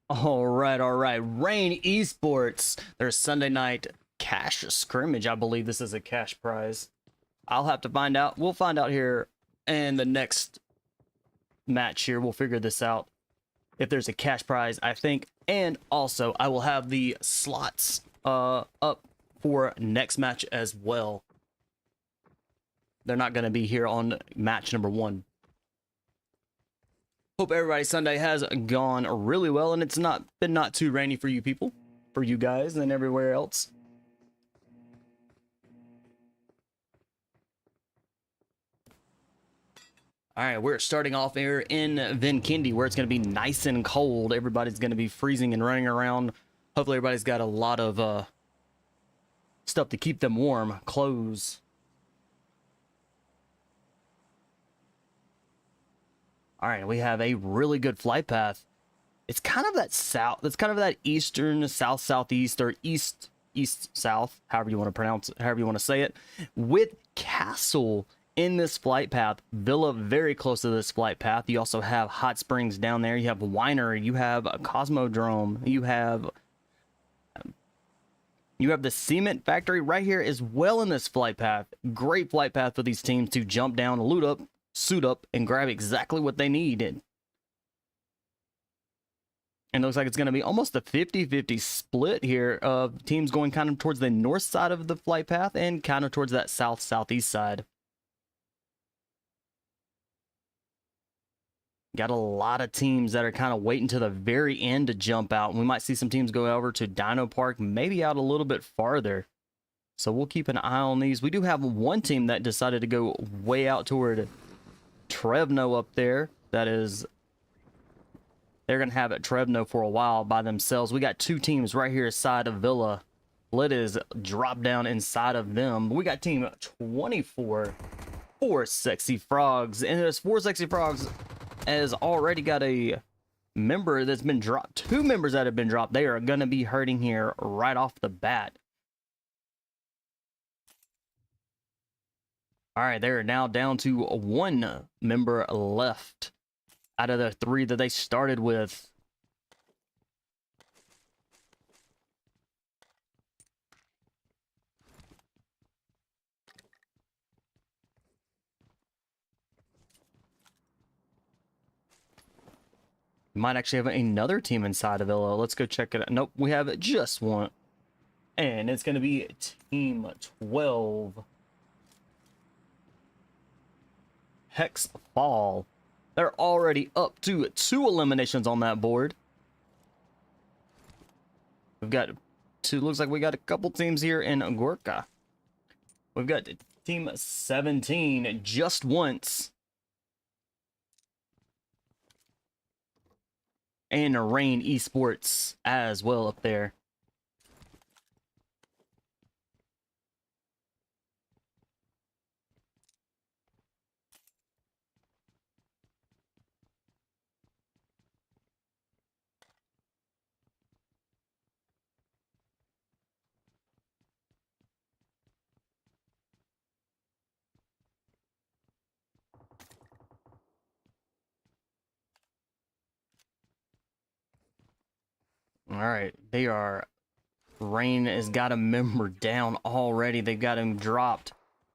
All right. Rain Esports. Their Sunday night cash scrimmage. I believe this is a cash prize. I'll have to find out. We'll find out here in the next match here. We'll figure this out. If there's a cash prize, I think. And also, I will have the slots up for next match as well. They're not going to be here on match number 1. Hope everybody's Sunday has gone really well, and it's been not too rainy for you people, for you guys, and everywhere else. All right, we're starting off here in Vinkindi, where it's going to be nice and cold. Everybody's going to be freezing and running around. Hopefully everybody's got a lot of stuff to keep them warm, clothes. All right, we have a really good flight path. It's kind of that south. It's kind of that eastern, southeast, or east south, however you want to pronounce it, however you want to say it, with castle in this flight path. Villa very close to this flight path. You also have hot springs down there. You have winery. You have a cosmodrome. You have the cement factory right here as well in this flight path. Great flight path for these teams to jump down, loot up, suit up, and grab exactly what they need. And it looks like it's going to be almost a 50-50 split here of teams going kind of towards the north side of the flight path and kind of towards that southeast side. Got a lot of teams that are kind of waiting to the very end to jump out. We might see some teams go over to Dino Park, maybe out a little bit farther. So we'll keep an eye on these. We do have one team that decided to go way out toward Trevno up there. That is, they're going to have it Trevno for a while by themselves. We got two teams right here side of Villa. Let is drop down inside of them. We got team 24, 4 Sexy Frogs. And there's 4 Sexy Frogs has already got a member that's been dropped. 2 members that have been dropped. They are going to be hurting here right off the bat. All right, they're now down to 1 member left out of the 3 that they started with. Might actually have another team inside of Villa. Let's go check it out. Nope, we have just one. And it's going to be team 12. HEXFALL. They're already up to 2 eliminations on that board. We've got 2. Looks like we got a couple teams here in Gorka. We've got team 17, JustOnce. And Rain Esports as well up there. All right, they are. Rain has got a member down already. They've got him dropped.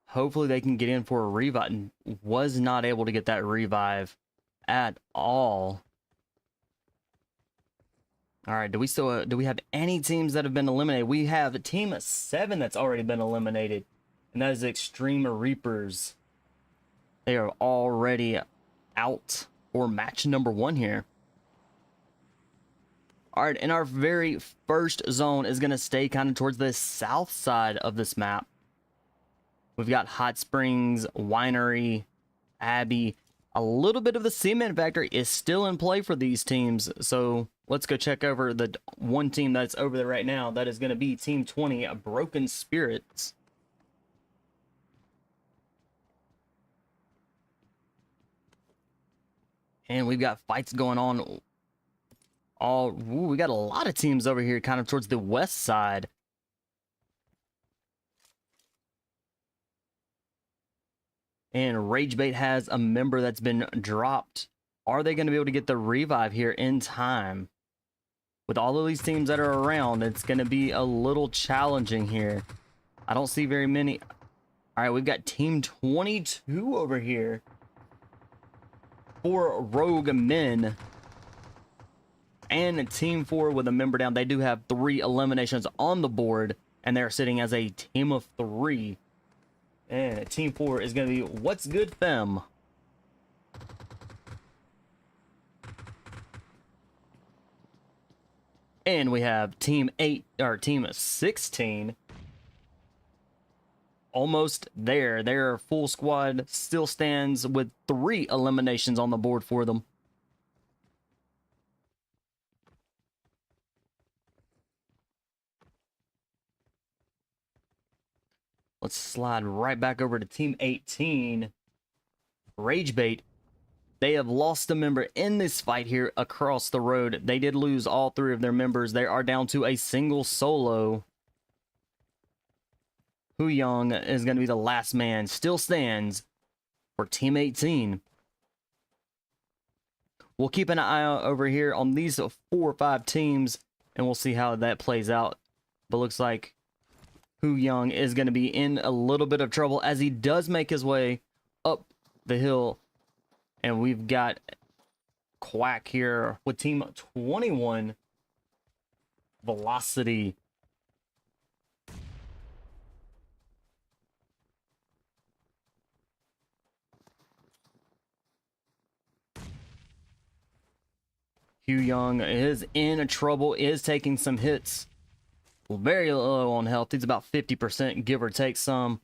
Hopefully they can get in for a revive. Was not able to get that revive at all. All right, do we have any teams that have been eliminated? We have team 7 that's already been eliminated, and that is Xtreme Reapers. They are already out for match number 1 here. All right, and our very first zone is going to stay kind of towards the south side of this map. We've got Hot Springs, Winery, Abbey. A little bit of the cement factory is still in play for these teams. So let's go check over the one team that's over there right now. That is going to be Team 20, Broken Spirits. And we've got fights going on. We got a lot of teams over here kind of towards the west side. And Ragebait has a member that's been dropped. Are they going to be able to get the revive here in time? with all of these teams that are around, it's going to be a little challenging here. I don't see very many. All right, we've got Team 22 over here for Rogue Men. And Team 4 with a member down. They do have 3 eliminations on the board, and they're sitting as a team of 3. And Team 4 is going to be What's Good Fem. And we have Team 16. Almost there. Their full squad still stands with 3 eliminations on the board for them. Let's slide right back over to Team 18. Ragebait. They have lost a member in this fight here across the road. They did lose all 3 of their members. They are down to a single solo. Hu Young is going to be the last man. Still stands for Team 18. We'll keep an eye out over here on these 4 or 5 teams, and we'll see how that plays out. But looks like Hu Young is going to be in a little bit of trouble as he does make his way up the hill. And we've got Quack here with Team 21. Velocity. Hu Young is in trouble, is taking some hits. Very low on health. He's about 50%, give or take some.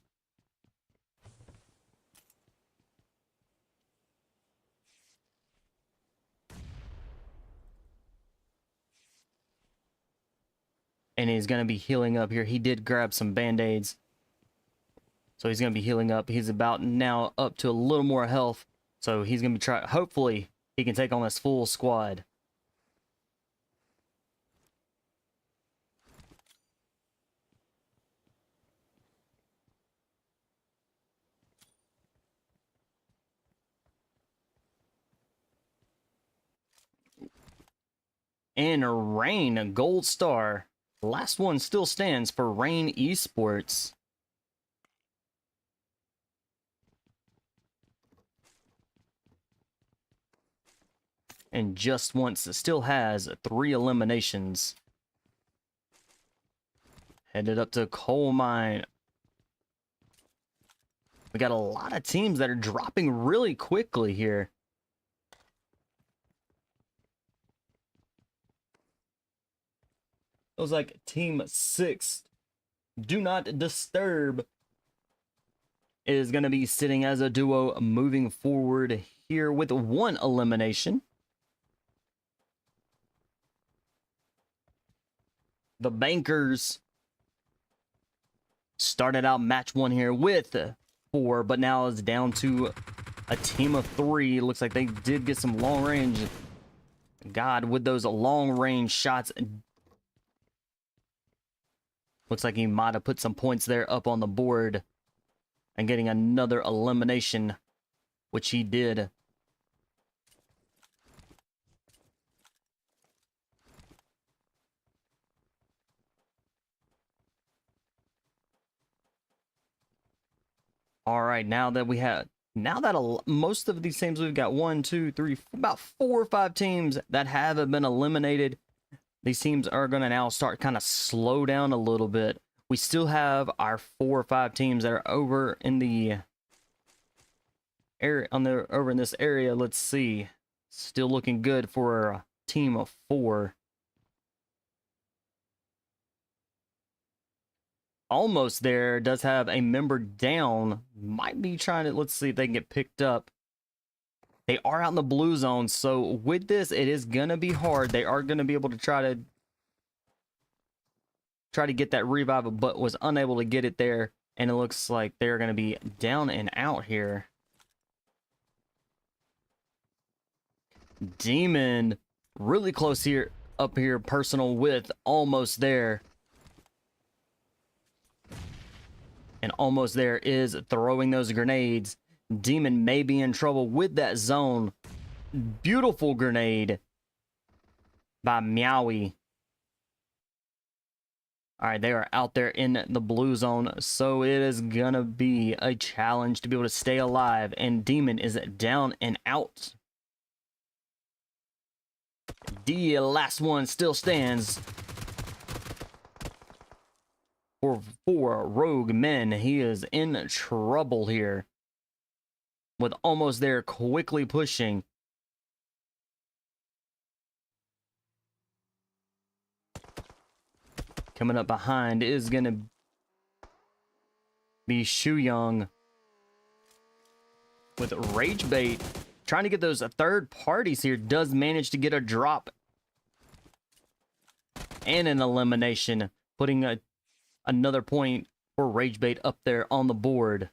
And he's going to be healing up here. He did grab some band-aids. So he's going to be healing up. He's about now up to a little more health. So he's going to be trying. Hopefully, he can take on this full squad. And Rain, gold star. Last one still stands for Rain Esports. And JustOnce still has 3 eliminations. Headed up to coal mine. We got a lot of teams that are dropping really quickly here. It was like Team 6, Do Not Disturb, is going to be sitting as a duo moving forward here with 1 elimination. The Bankers started out match 1 here with 4, but now is down to a team of 3. Looks like they did get some long range. God, with those long range shots. Looks like he might have put some points there up on the board and getting another elimination, which he did. All right, now that most of these teams, we've got 1, 2, 3, about 4 or 5 teams that haven't been eliminated. These teams are going to now start kind of slow down a little bit. We still have our 4 or 5 teams that are over in the area, over in this area. Let's see. Still looking good for a team of 4. Almost there does have a member down. Might be trying to, let's see if they can get picked up. They are out in the blue zone, so with this, it is going to be hard. They are going to be able to try to get that revive, but was unable to get it there. And it looks like they're going to be down and out here. Demon, really close here, up here, personal with almost there. And almost there is throwing those grenades. Demon may be in trouble with that zone. Beautiful grenade by Meowie. All right, they are out there in the blue zone, so it is gonna be a challenge to be able to stay alive, and Demon is down and out. The last one still stands for Rogue Men. He is in trouble here with almost there, quickly pushing. Coming up behind is going to be Shu Young with Ragebait. Trying to get those third parties here. Does manage to get a drop and an elimination. Putting another point for Ragebait up there on the board.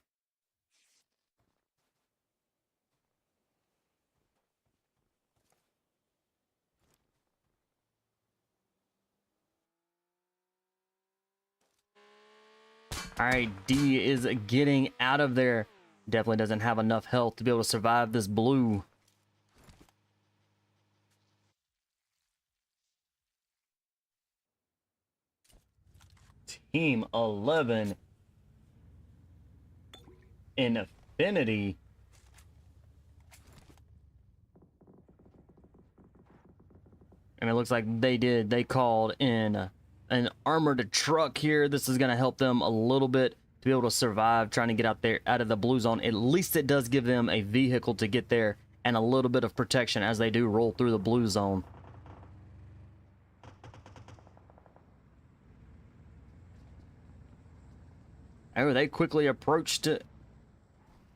All right, D is getting out of there. Definitely doesn't have enough health to be able to survive this blue. Team 11. Infinity. And it looks like they called in an armored truck here. This is going to help them a little bit to be able to survive trying to get out there out of the blue zone. At least it does give them a vehicle to get there and a little bit of protection as they do roll through the blue zone. Oh, they quickly approached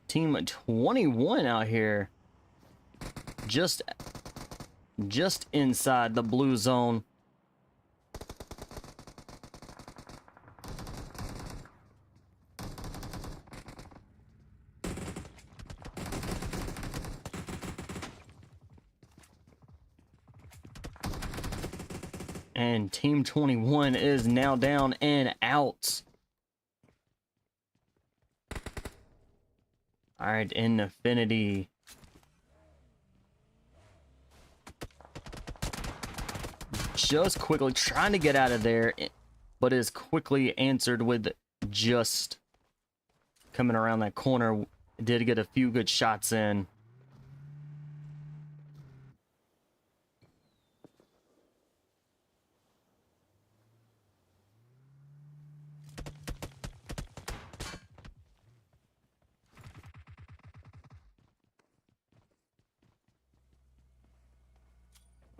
Team 21 out here. Just inside the blue zone. And Team 21 is now down and out. All right, Infinity. Just quickly trying to get out of there, but is quickly answered with just coming around that corner. Did get a few good shots in.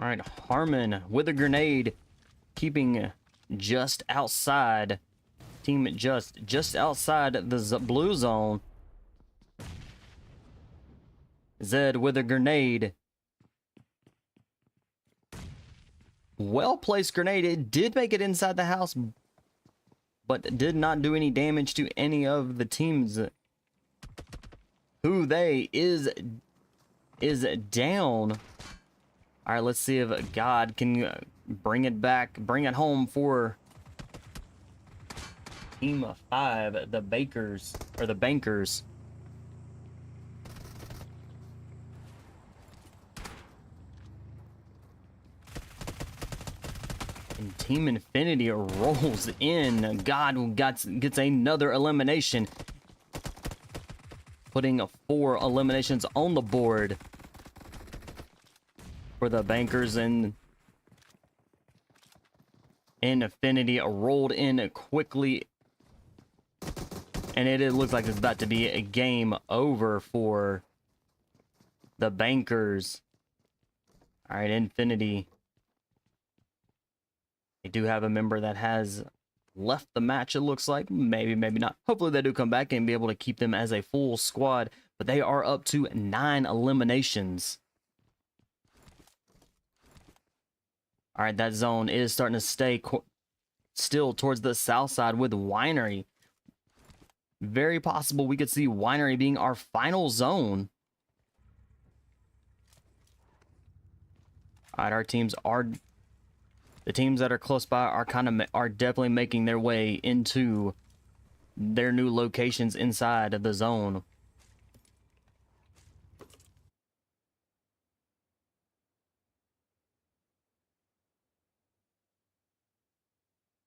All right, Harmon with a grenade, keeping just outside. Team just outside the blue zone. Zed with a grenade. Well-placed grenade. It did make it inside the house, but did not do any damage to any of the teams. Who they is down. All right, let's see if God can bring it back, bring it home for Team 5, the Bakers, or the Bankers. And Team Infinity rolls in. God gets another elimination, putting 4 eliminations on the board for the Bankers. And Infinity rolled in quickly, and it looks like it's about to be a game over for the Bankers. All right, Infinity. They do have a member that has left the match, it looks like. Maybe, maybe not. Hopefully they do come back and be able to keep them as a full squad. But they are up to 9 eliminations. All right, that zone is starting to stay still towards the south side with Winery. Very possible we could see Winery being our final zone. All right, our teams are... The teams that are close by are definitely making their way into their new locations inside of the zone.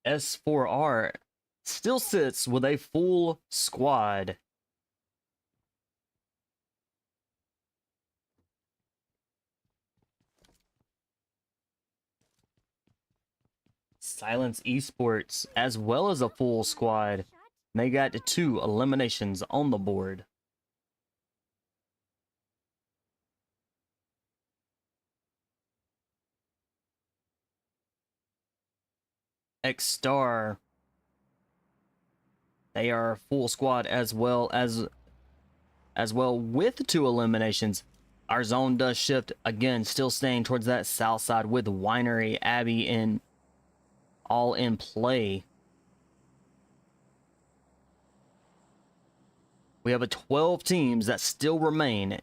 S4R still sits with a full squad. Silents Esports, as well as a full squad. They got 2 eliminations on the board. Xstar, they are a full squad as well with 2 eliminations. Our zone does shift again, still staying towards that south side with Winery, Abby, and all in play. We have 12 teams that still remain.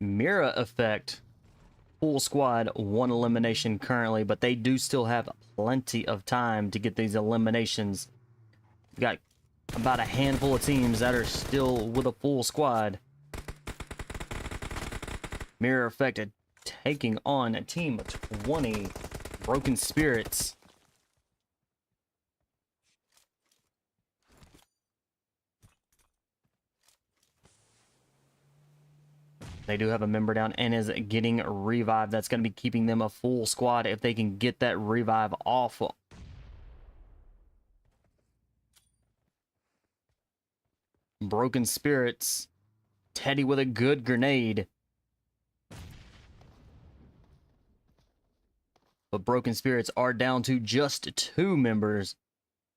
Mira Effect, full squad, 1 elimination currently, but they do still have plenty of time to get these eliminations. We got about a handful of teams that are still with a full squad. Mirror Effect taking on Team 20, Broken Spirits. They do have a member down and is getting a revive. That's going to be keeping them a full squad if they can get that revive off. Broken Spirits. Teddy with a good grenade. But Broken Spirits are down to just 2 members.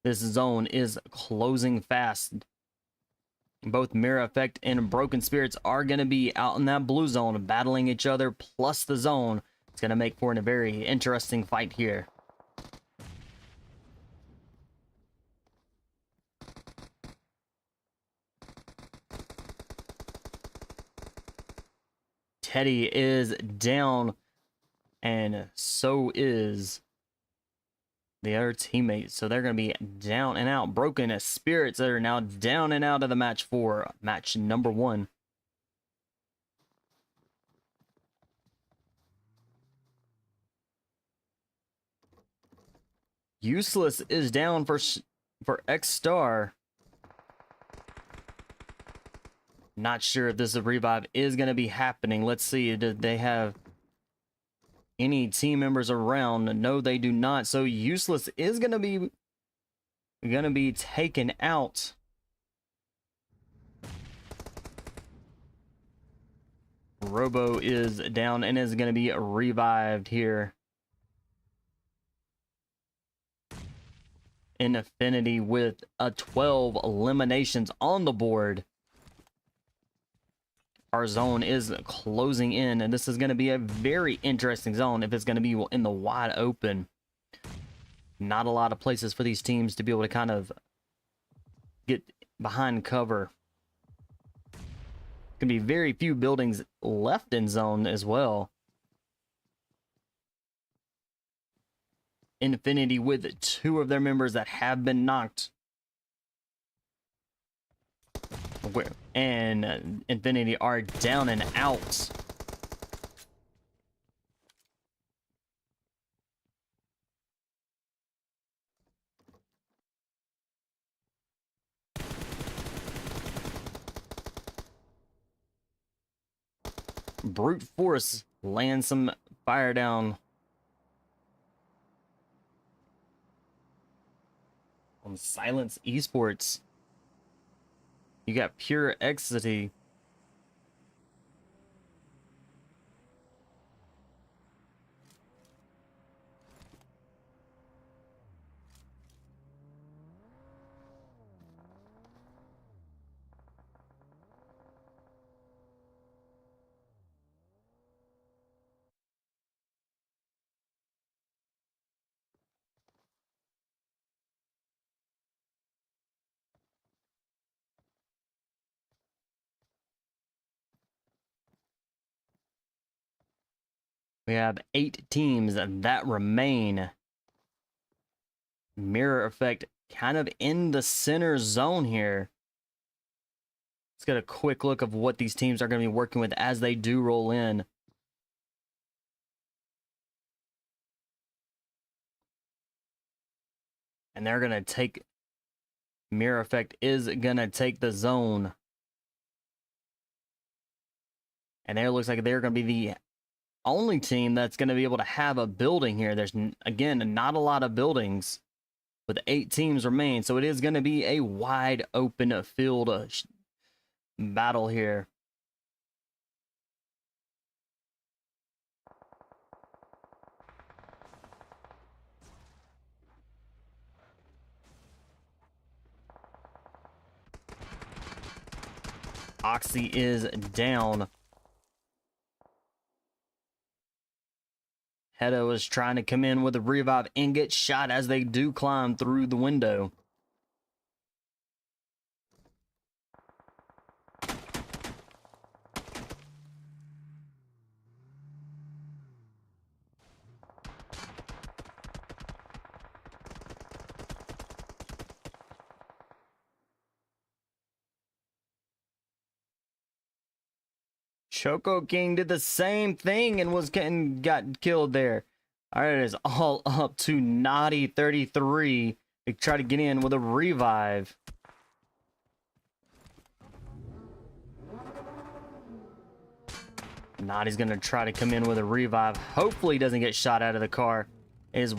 This zone is closing fast. Both Mirror Effect and Broken Spirits are going to be out in that blue zone battling each other plus the zone. It's going to make for a very interesting fight here. Teddy is down, and so is the other teammates. So they're going to be down and out. Broken Spirits that are now down and out of the match for match number 1. Useless is down for Xstar. Not sure if this revive is going to be happening. Let's see. Do they have any team members around? No, they do not. So Useless is going to be taken out. Robo is down and is going to be revived here. Infinity with 12 eliminations on the board. Our zone is closing in, and this is going to be a very interesting zone if it's going to be in the wide open. Not a lot of places for these teams to be able to kind of get behind cover. Going to be very few buildings left in zone as well. Infinity with 2 of their members that have been knocked. And Infinity are down and out. Brute Force lands some fire down on Silents Esports. You got Pure Ecstasy. We have 8 teams that remain. Mirror Effect kind of in the center zone here. Let's get a quick look of what these teams are going to be working with as they do roll in. And they're going to take... Mirror Effect is going to take the zone. And there looks like they're going to be the only team that's going to be able to have a building here. There's, again, not a lot of buildings with 8 teams remain. So it is going to be a wide open field battle here. Oxy is down. Hedo is trying to come in with a revive and get shot as they do climb through the window. Choco King did the same thing and got killed there. All right, it is all up to Naughty 33 to try to get in with a revive. Naughty's going to try to come in with a revive. Hopefully he doesn't get shot out of the car. It is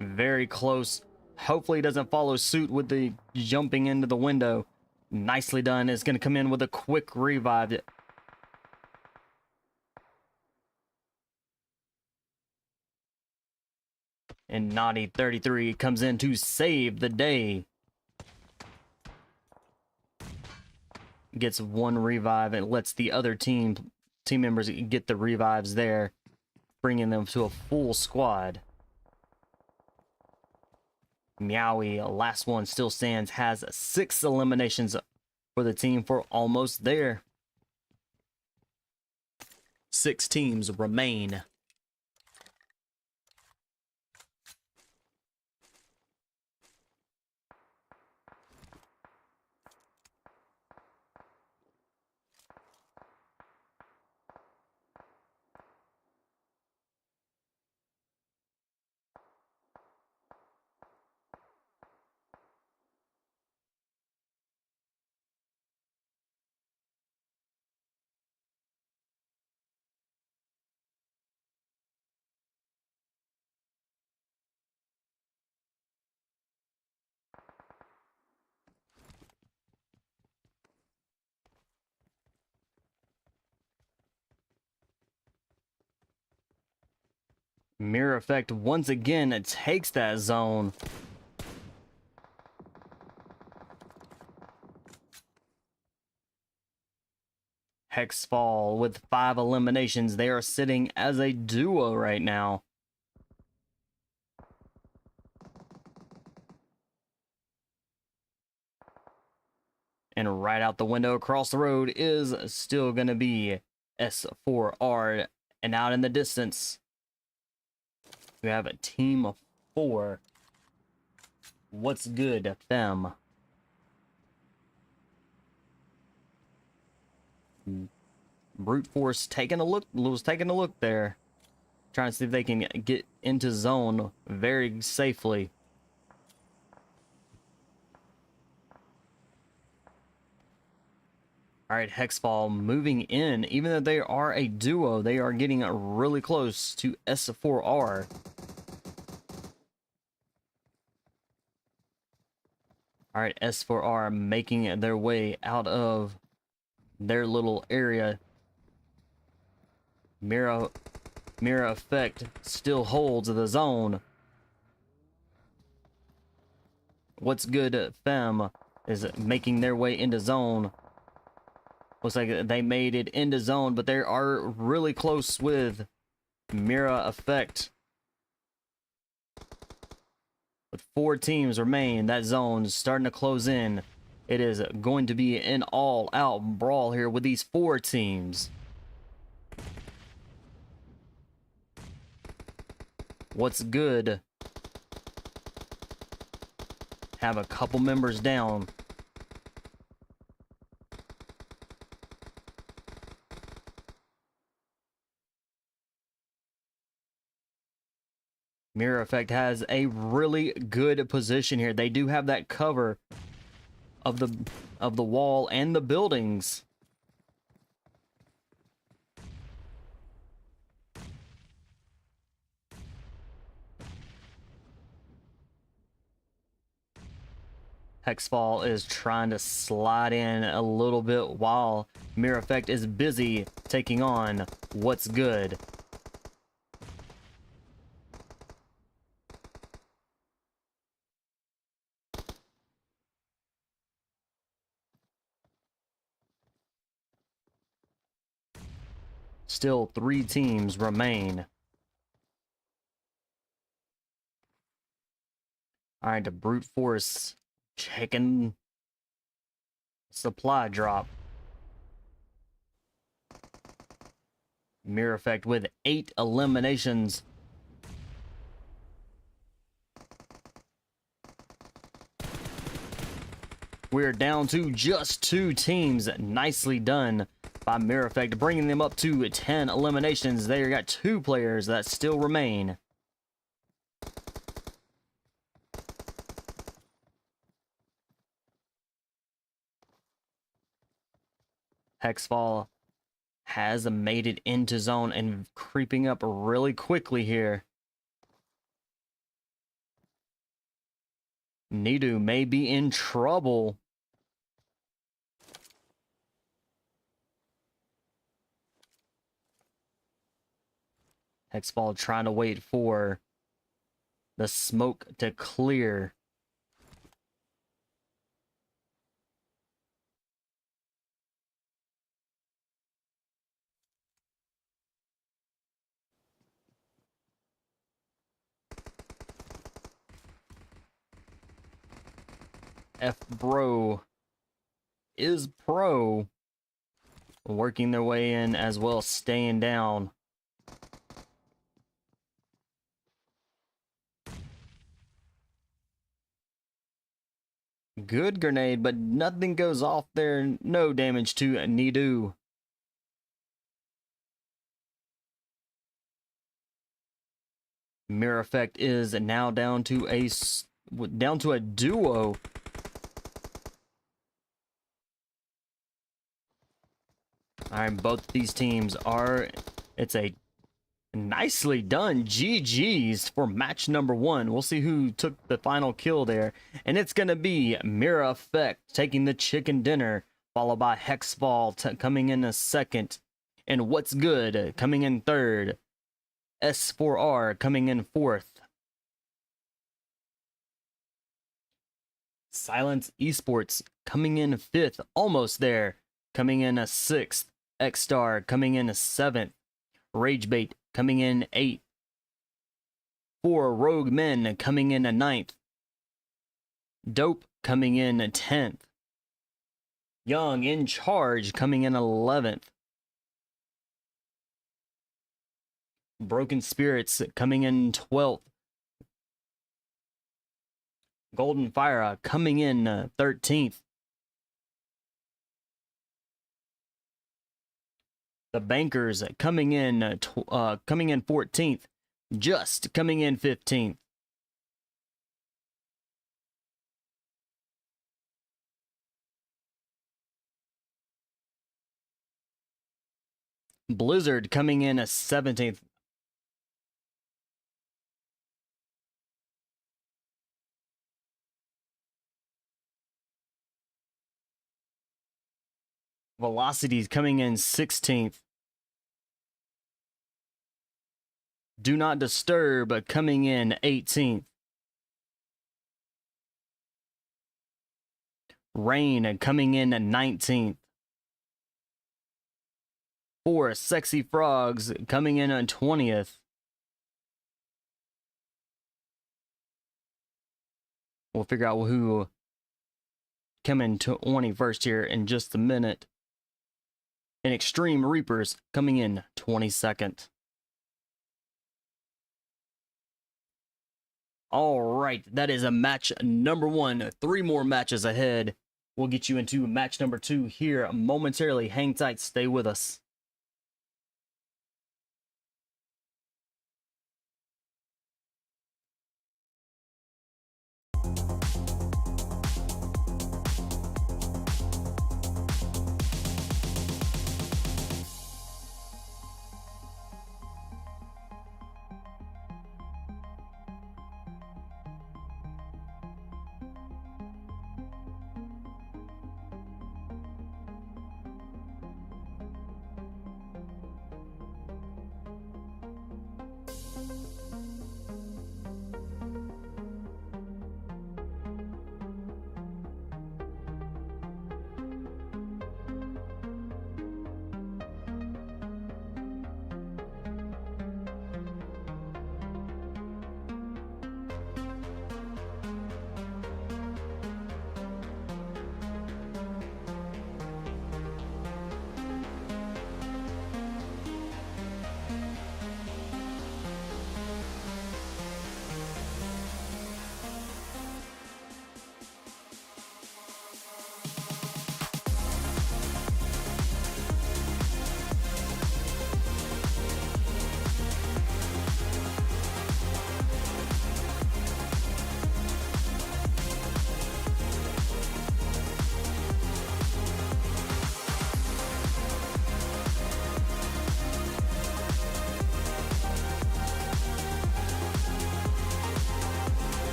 very close. Hopefully he doesn't follow suit with the jumping into the window. Nicely done. It's going to come in with a quick revive. And Naughty 33 comes in to save the day. Gets one revive and lets the other team members get the revives there, bringing them to a full squad. Meowie, last one still stands, has 6 eliminations for the team for almost there. 6 teams remain. Mirror Effect once again takes that zone. HEXFALL with 5 eliminations. They are sitting as a duo right now. And right out the window across the road is still going to be S4R. And out in the distance, we have a team of 4. What's good, Fem? Brute Force taking a look, there. Trying to see if they can get into zone very safely. All right, HEXFALL moving in. Even though they are a duo, they are getting really close to S4R. All right, S4R making their way out of their little area. Mirror Effect still holds the zone. What's good, Fem, is making their way into zone. Looks like they made it into zone, but they are really close with Mirror Effect. With 4 teams remain, that zone is starting to close in. It is going to be an all-out brawl here with these 4 teams. What's good? Have a couple members down. Mirror Effect has a really good position here. They do have that cover of the wall and the buildings. HEXFALL is trying to slide in a little bit while Mirror Effect is busy taking on What's Good. Still 3 teams remain. Alright, the brute force checking supply drop. Mirror Effect with 8 eliminations. We're down to just 2 teams. Nicely done by Mirror Effect, bringing them up to 10 eliminations. They got 2 players that still remain. HEXFALL has made it into zone and creeping up really quickly here. Nidu may be in trouble. HEXFALL trying to wait for the smoke to clear. F-Bro is pro. Working their way in as well, staying down. Good grenade, but nothing goes off there. No damage to Nidu. Mirror Effect is now down to a duo. Alright, both these teams are, it's a nicely done GG's for match number 1. We'll see who took the final kill there. And it's going to be Mirror Effect taking the chicken dinner, followed by HEXFALL coming in a second. And What's Good coming in third. S4R coming in fourth. Silents Esports coming in fifth, almost there, coming in a sixth. Xstar coming in a seventh. Ragebait coming in 8th. 4 Rogue Men coming in a 9th. Dope coming in a 10th. Young in Charge coming in 11th. Broken Spirits coming in 12th. Golden Phyra coming in 13th. The Bankers coming in 14th. Just coming in 15th. Blizzard coming in 17th. Velocities coming in 16th. Do Not Disturb coming in 18th. Rain coming in 19th. 4 Sexy Frogs coming in 20th. We'll figure out who coming to 21st here in just a minute. And Xtreme Reapers coming in 22nd. All right, that is a match number 1. 3 more matches ahead. We'll get you into match number 2 here momentarily. Hang tight, stay with us.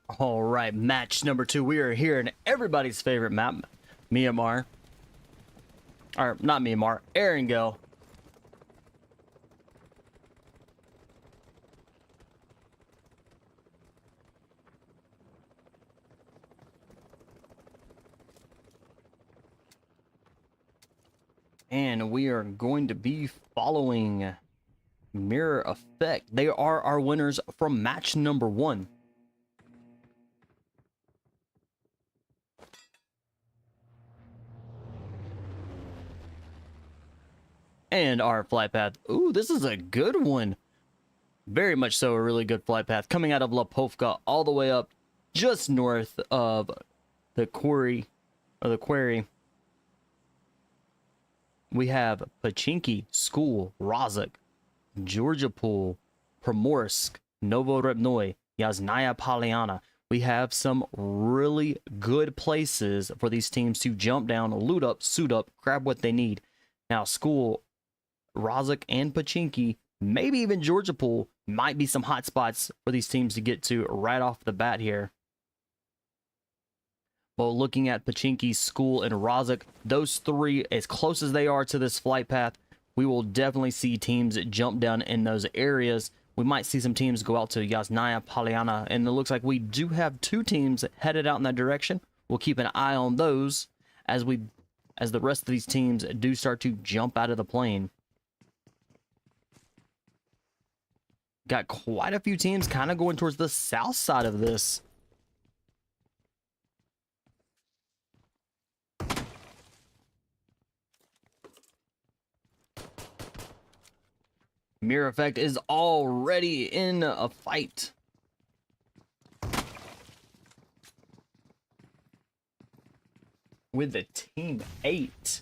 All right, match number 2. We are here in everybody's favorite map, Myanmar. Or, not Myanmar, Erangel. And we are going to be following Mirror Effect. They are our winners from match number 1. And our flight path. Ooh, this is a good one. Very much so a really good flight path. Coming out of Lapovka all the way up just north of the quarry. We have Pachinki, School, Rozhok, Georgiapol, Primorsk, Novorybnoy, Yasnaya Polyana. We have some really good places for these teams to jump down, loot up, suit up, grab what they need. Now, School, Rozhok, and Pachinki, maybe even Georgiapol, might be some hot spots for these teams to get to right off the bat here. Well, looking at Pachinki, School, and Rozhok, those three, as close as they are to this flight path, we will definitely see teams jump down in those areas. We might see some teams go out to Yasnaya Polyana, and it looks like we do have 2 teams headed out in that direction. We'll keep an eye on those as the rest of these teams do start to jump out of the plane. Got quite a few teams kind of going towards the south side of this. Mirror Effect is already in a fight. With the team 8.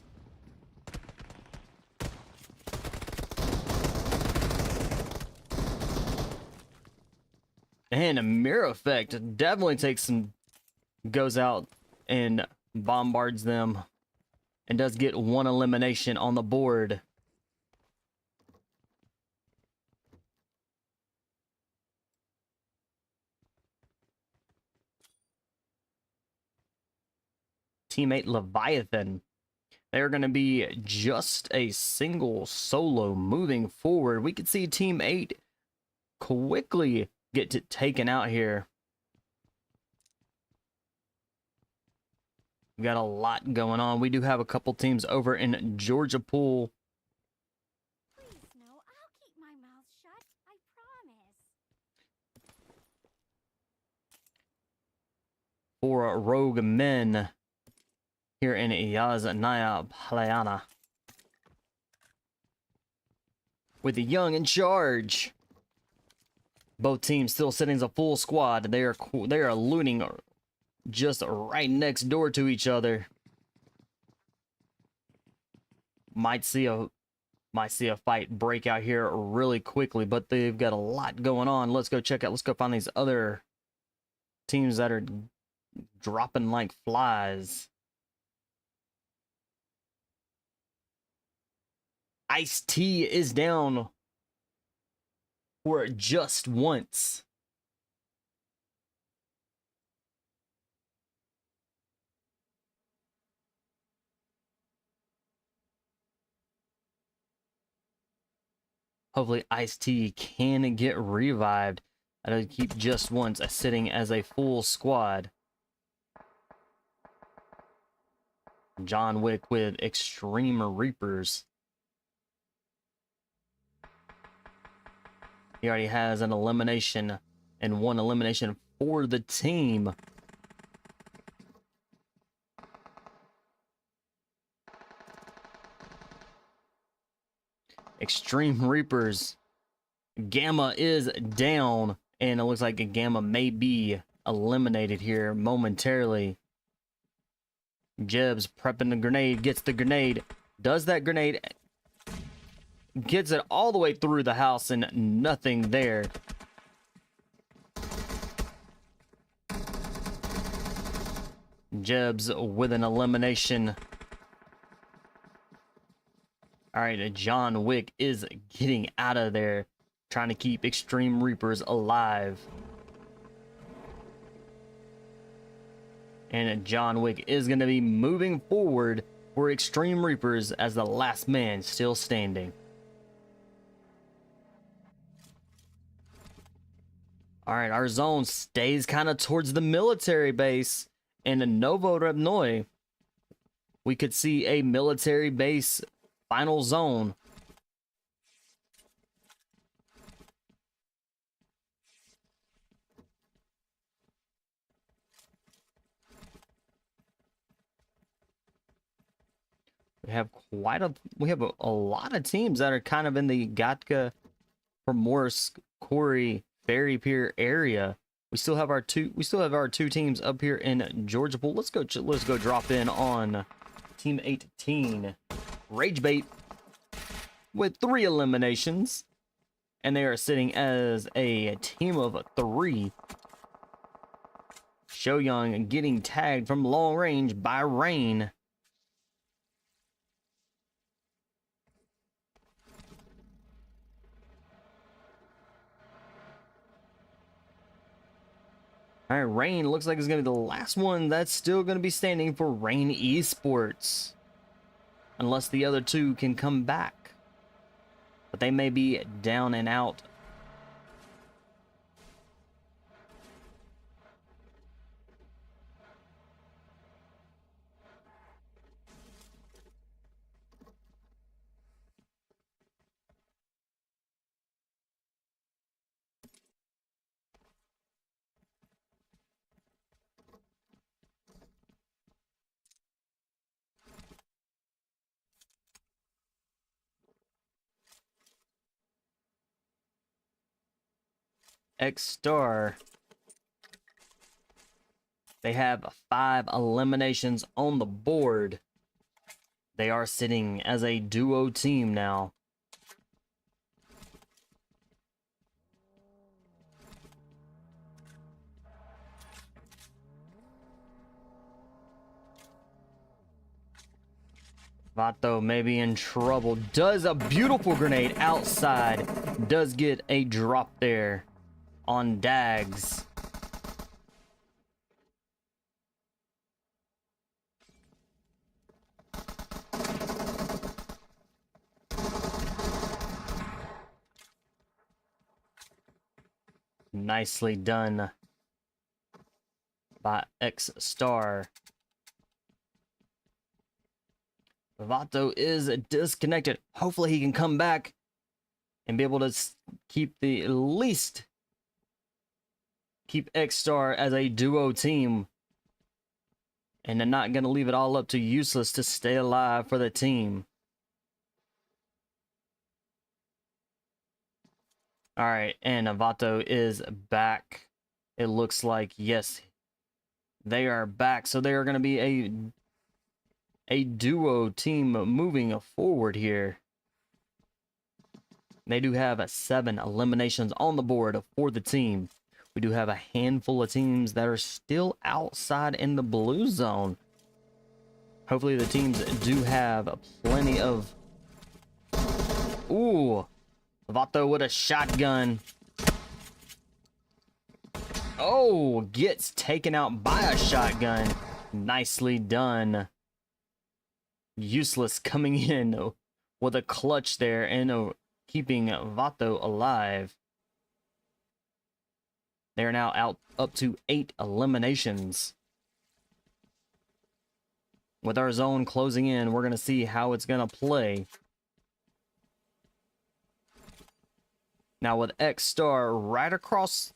And Mirror Effect definitely goes out and bombards them and does get 1 elimination on the board. Teammate Leviathan. They're going to be just a single solo moving forward. We could see Team 8 quickly get taken out here. We got a lot going on. We do have a couple teams over in Georgiapol. Please, no, I'll keep my mouth shut. I promise. For Rogue Men here in Yasnaya Polyana. With the Young in charge. Both teams still sitting as a full squad. They are looting just right next door to each other. Might see a fight break out here really quickly, but they've got a lot going on. Let's go check out. Let's go find these other teams that are dropping like flies. Ice-T is down for Just Once. Hopefully Ice-T can get revived. I'll keep Just Once sitting as a full squad. John Wick with Xtreme Reapers. He already has an elimination and 1 elimination for the team. Xtreme Reapers. Gamma is down, and it looks like Gamma may be eliminated here momentarily. Jeb's prepping the grenade, gets the grenade, does that grenade, gets it all the way through the house and nothing there. Jeb's with an elimination. Alright, John Wick is getting out of there, trying to keep Xtreme Reapers alive. And John Wick is going to be moving forward for Xtreme Reapers as the last man still standing. All right, our zone stays kind of towards the military base. And in Novorodnoye, we could see a military base final zone. We have a lot of teams that are kind of in the Gatka, Primorsk, Kori, Ferry Pier area. We still have our two teams up here in Georgia Pool. Let's go drop in on Team 18. Ragebait with 3 eliminations. And they are sitting as a team of 3. Shoyoung getting tagged from long range by Rain. All right, Rain looks like it's going to be the last one that's still going to be standing for Rain Esports. Unless the other 2 can come back. But they may be down and out. Xstar. They have 5 eliminations on the board. They are sitting as a duo team now. Vato may be in trouble. Does a beautiful grenade outside. Does get a drop there on Dags. Nicely done by Xstar. Vato is disconnected. Hopefully he can come back and be able to keep at least keep Xstar as a duo team. And they're not going to leave it all up to Useless to stay alive for the team. All right, and Vato is back. It looks like, yes, they are back. So they are going to be a duo team moving forward here. They do have 7 eliminations on the board for the team. We do have a handful of teams that are still outside in the blue zone. Hopefully the teams do have plenty of... Ooh! Vato with a shotgun. Oh! Gets taken out by a shotgun. Nicely done. Useless coming in with a clutch there and keeping Vato alive. They are now up to 8 eliminations. With our zone closing in, we're going to see how it's going to play. Now with Xstar right across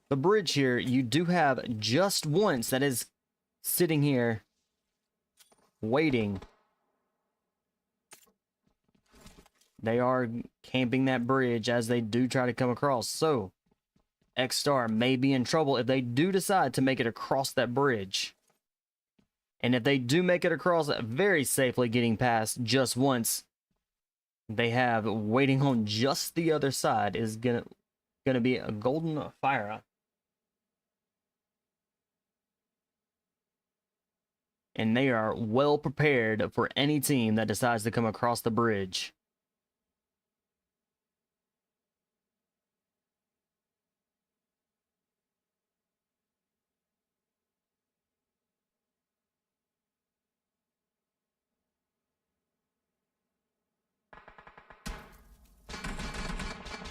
the bridge here, you do have JustOnce that is sitting here waiting. They are camping that bridge as they do try to come across. So Xstar may be in trouble if they do decide to make it across that bridge. And if they do make it across very safely, getting past JustOnce, they have waiting on just the other side is gonna be a golden Phyra. And they are well prepared for any team that decides to come across the bridge.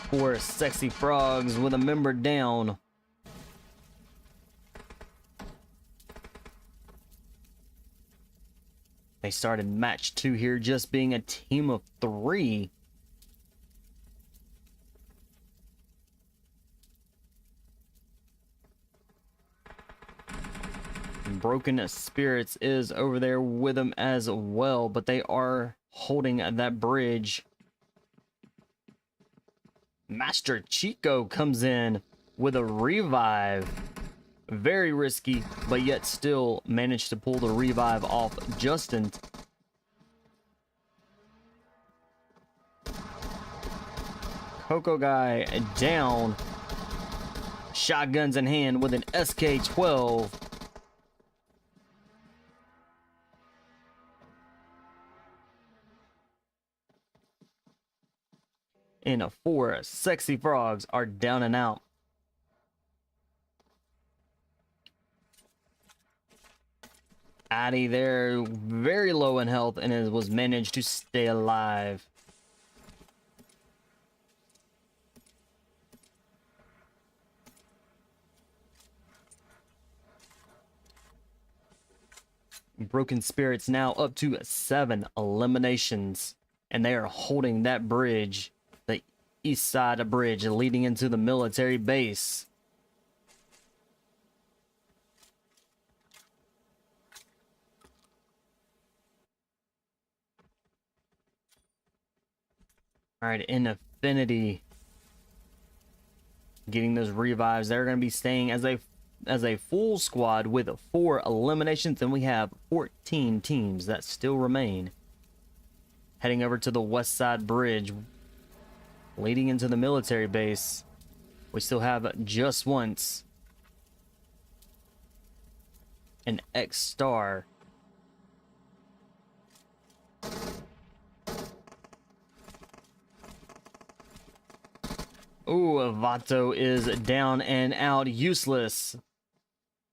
4 sexy frogs with a member down. They started match 2 here just being a team of 3. Broken Spirits is over there with them as well, but they are holding that bridge. Master Chico comes in with a revive. Very risky, but yet still managed to pull the revive off JustOnce. Coco Guy down. Shotguns in hand with an SK-12. And 4 sexy frogs are down and out. Addy there, very low in health, and it was managed to stay alive. Broken Spirits now up to 7 eliminations, and they are holding that bridge, the east side bridge leading into the military base. All right, Infinity getting those revives. They're going to be staying as a full squad with 4 eliminations, and we have 14 teams that still remain. Heading over to the west side bridge, leading into the military base. We still have JustOnce and Xstar. Ooh, Vato is down and out. Useless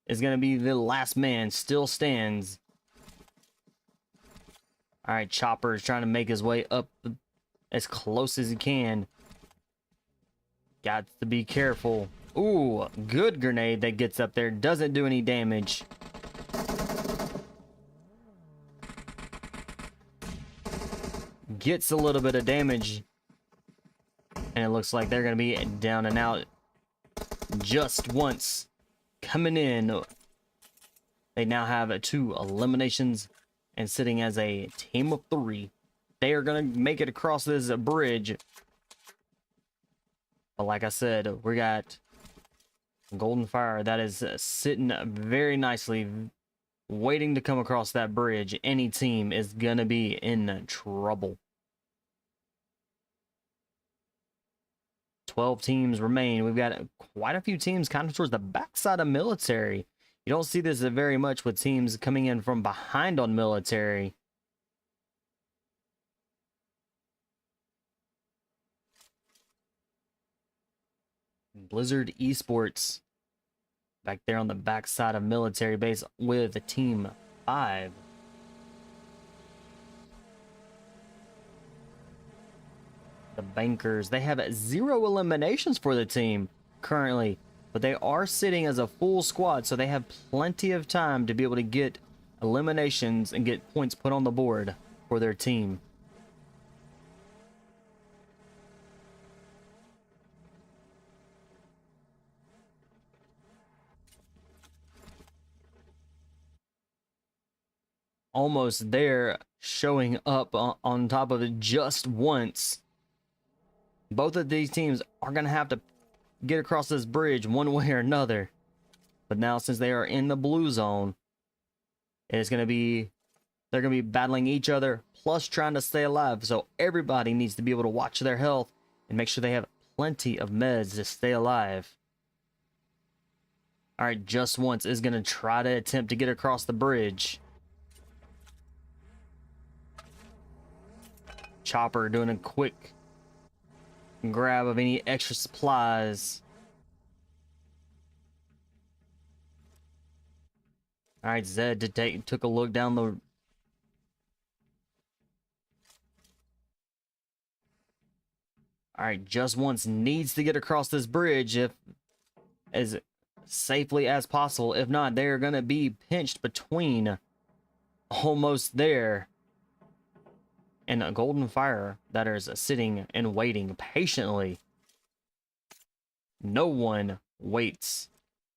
is going to be the last man. Still stands. All right, Chopper is trying to make his way up as close as he can. Got to be careful. Ooh, good grenade that gets up there. Doesn't do any damage. Gets a little bit of damage. And it looks like they're going to be down and out. JustOnce coming in. They now have 2 eliminations and sitting as a team of 3. They are going to make it across this bridge. But like I said, we got Golden Fire that is sitting very nicely, waiting to come across that bridge. Any team is going to be in trouble. 12 teams remain. We've got quite a few teams kind of towards the backside of military. You don't see this very much with teams coming in from behind on military. BLIZZARD Esports back there on the backside of military base with team 5. The Bankers, they have 0 eliminations for the team currently, but they are sitting as a full squad, so they have plenty of time to be able to get eliminations and get points put on the board for their team. Almost there, showing up on top of it JustOnce. Both of these teams are going to have to get across this bridge one way or another. But now, since they are in the blue zone, it's going to be, they're going to be battling each other, plus trying to stay alive. So everybody needs to be able to watch their health and make sure they have plenty of meds to stay alive. All right, JustOnce is going to try to attempt to get across the bridge. Chopper doing a quick grab of any extra supplies. All right, Zed took a look down the All right, JustOnce needs to get across this bridge as safely as possible. If not, they're going to be pinched between almost there and a golden Phyra that is sitting and waiting patiently. No one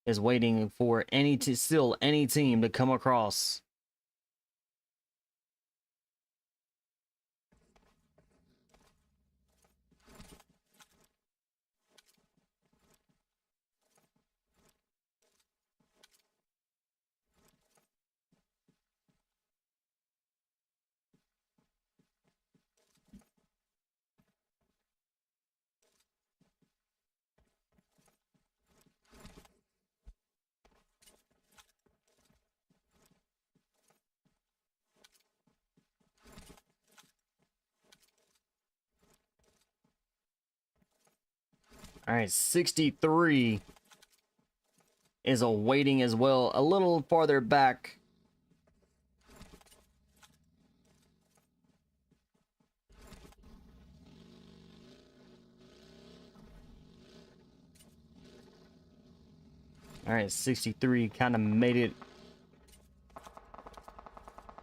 is waiting for any team to come across. All right, 63 is awaiting as well, a little farther back. All right, 63 kind of made it,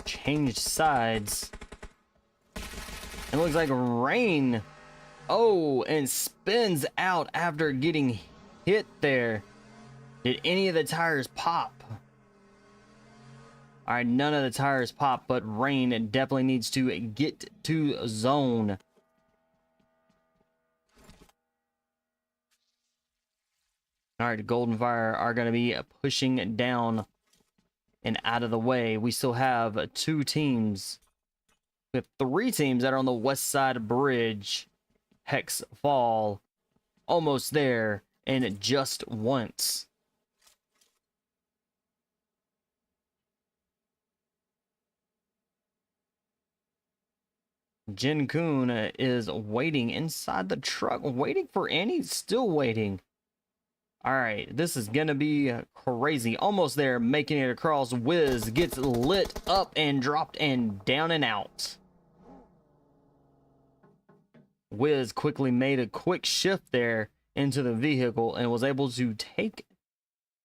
changed sides. It looks like Rain, and spins out after getting hit there. Did any of the tires pop? All right, none of the tires pop, but Rain definitely needs to get to zone. All right, Golden Phyra are going to be pushing down and out of the way. We still have 2 teams. We have 3 teams that are on the west side bridge. HEXFALL, almost there, and JustOnce. Jin Kun is waiting inside the truck, waiting for Annie, still waiting. All right, this is gonna be crazy. Almost there, making it across. Wiz gets lit up and dropped and down and out. Wiz quickly made a quick shift there into the vehicle and was able to take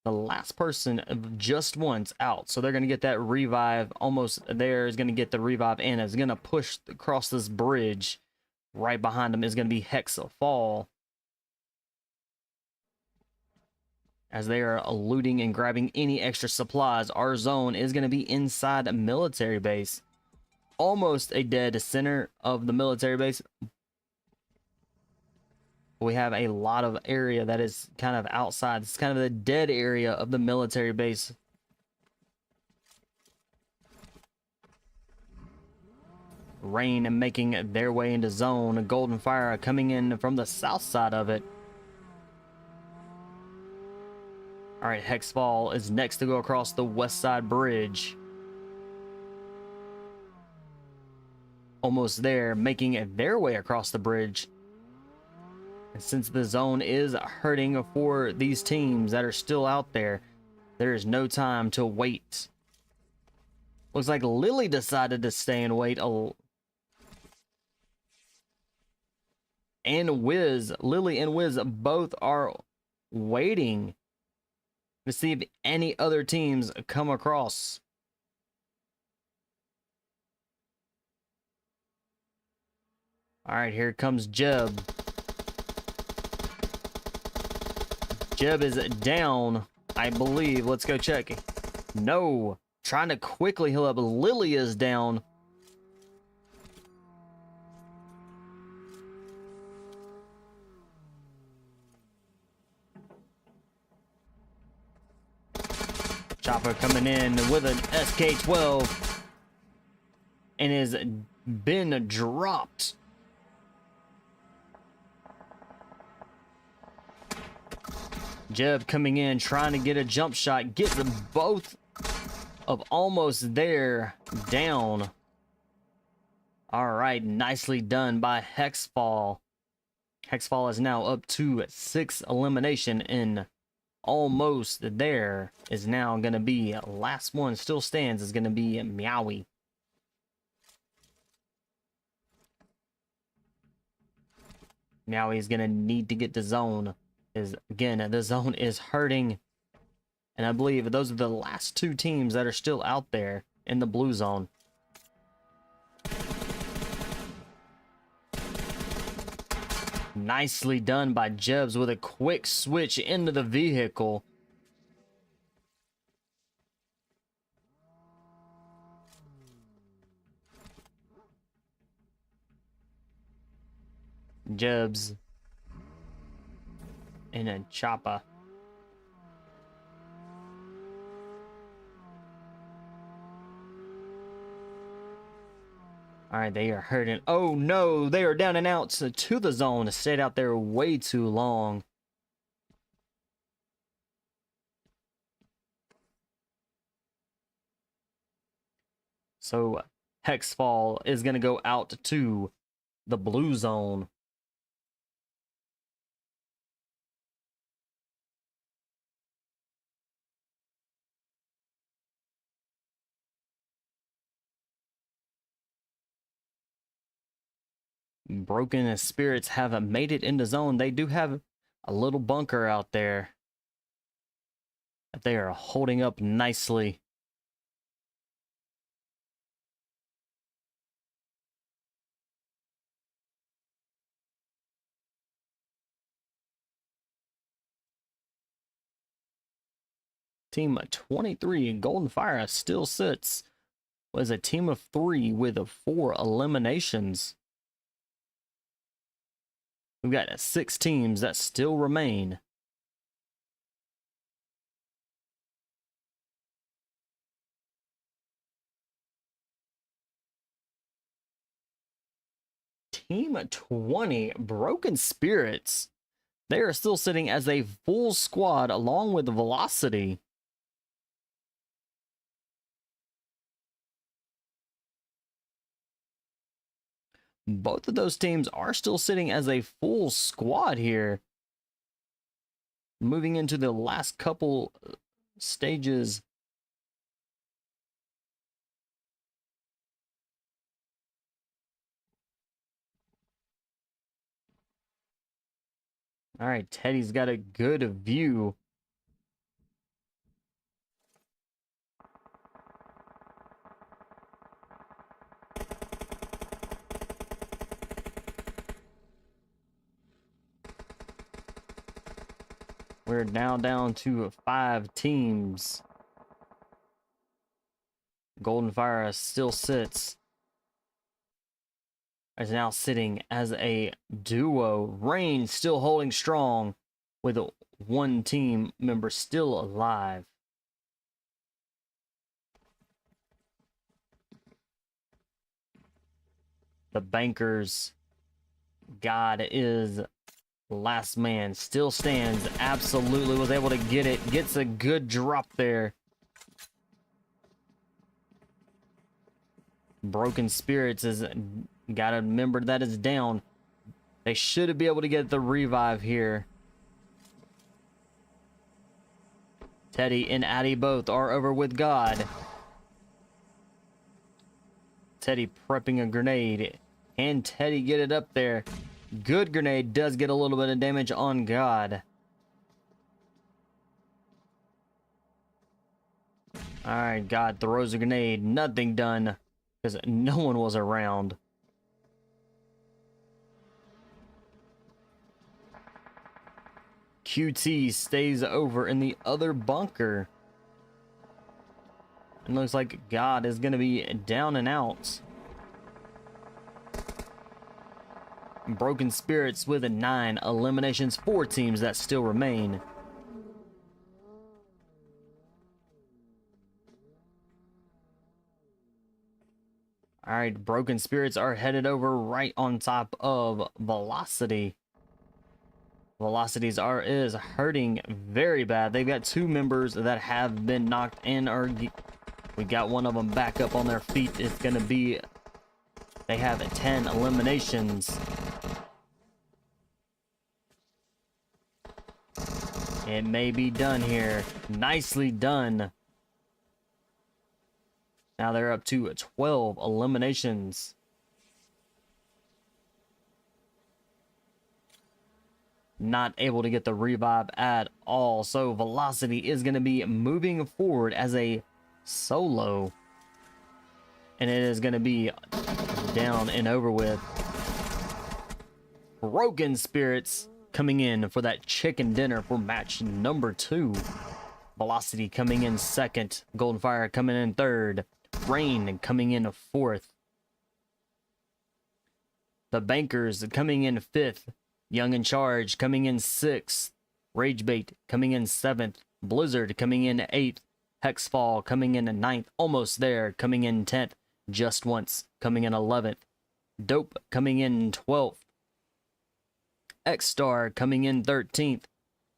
the last person of JustOnce out. So they're going to get that revive. Almost there is going to get the revive and is going to push across this bridge. Right behind them is going to be HEXFALL, as they are looting and grabbing any extra supplies. Our zone is going to be inside a military base. Almost a dead center of the military base. We have a lot of area that is kind of outside. It's kind of the dead area of the military base. Rain making their way into zone. Golden Phyra coming in from the south side of it. All right, HEXFALL is next to go across the west side bridge. Almost there, making their way across the bridge. And since the zone is hurting for these teams that are still out there, there is no time to wait. Looks like Lily decided to stay and wait. And Wiz, Lily and Wiz both are waiting to see if any other teams come across. All right, here comes Jeb. Jeb is down, I believe. Let's go check. No. Trying to quickly heal up. Lily is down. Chopper coming in with an SK-12 and has been dropped. Jeb coming in, trying to get a jump shot, gets them both of almost there down. All right, nicely done by HEXFALL. HEXFALL is now up to 6 elimination, and almost there is now going to be last one still stands is going to be Meowie. Now he's going to need to get to zone. Again, the zone is hurting. And I believe those are the last two teams that are still out there in the blue zone. Nicely done by Jebs with a quick switch into the vehicle. Jebs in a chopper. All right, they are hurting. Oh no, they are down and out to the zone. Stayed out there way too long. So HEXFALL is going to go out to the blue zone. Broken Spirits have made it into zone. They do have a little bunker out there that they are holding up nicely. Team 23 Golden Phyra still sits as a team of 3 with 4 eliminations. We've got 6 teams that still remain. Team 20 Broken Spirits. They are still sitting as a full squad along with Velocity. Both of those teams are still sitting as a full squad here. Moving into the last couple stages. All right, Teddy's got a good view. We're now down to 5 teams. Golden Phyra still sits. Is now sitting as a duo. Rain still holding strong with 1 team member still alive. The Bankers, God is last man, still stands. Absolutely was able to get it. Gets a good drop there. Broken Spirits is got a member that is down. They should be able to get the revive here. Teddy and Addy both are over with God. Teddy prepping a grenade. Can Teddy get it up there? Good grenade does get a little bit of damage on God. Alright, God throws a grenade. Nothing done because no one was around. QT stays over in the other bunker. It looks like God is going to be down and out. Broken Spirits with 9 eliminations, 4 teams that still remain. Alright, Broken Spirits are headed over right on top of Velocity. Velocities is hurting very bad. They've got 2 members that have been knocked in. We got one of them back up on their feet. It's going to be... They have 10 eliminations. It may be done here. Nicely done. Now they're up to 12 eliminations. not able to get the revive at all. So Velocity is going to be moving forward as a solo. And it is going to be down and over with. Broken Spirits coming in for that chicken dinner for match number 2. Velocity coming in second. Golden Fire coming in third. Rain coming in fourth. The Bankers coming in fifth. Young in Charge coming in sixth. Ragebait coming in seventh. Blizzard coming in eighth. HEXFALL coming in ninth. Almost there, coming in 10th. JustOnce coming in 11th. Dope coming in 12th. Xstar coming in 13th.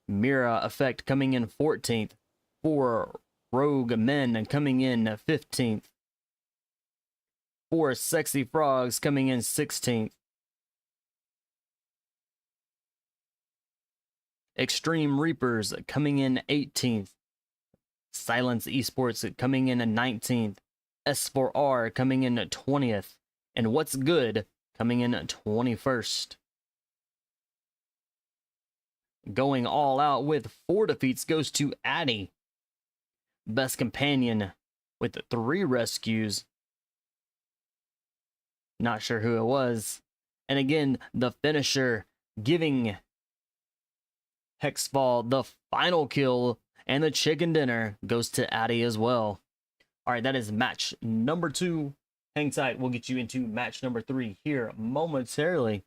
Mira Effect coming in 14th. 4 Rogue Men coming in 15th. 4 Sexy Frogs coming in 16th. Xtreme Reapers coming in 18th. Silents Esports coming in 19th. S4R coming in 20th. And What's Good coming in 21st. Going all out with 4 defeats goes to Addy. Best Companion with 3 rescues. Not sure who it was. And again, the finisher giving HEXFALL the final kill, and the chicken dinner goes to Addy as well. All right, that is match number 2. Hang tight. We'll get you into match number 3 here momentarily.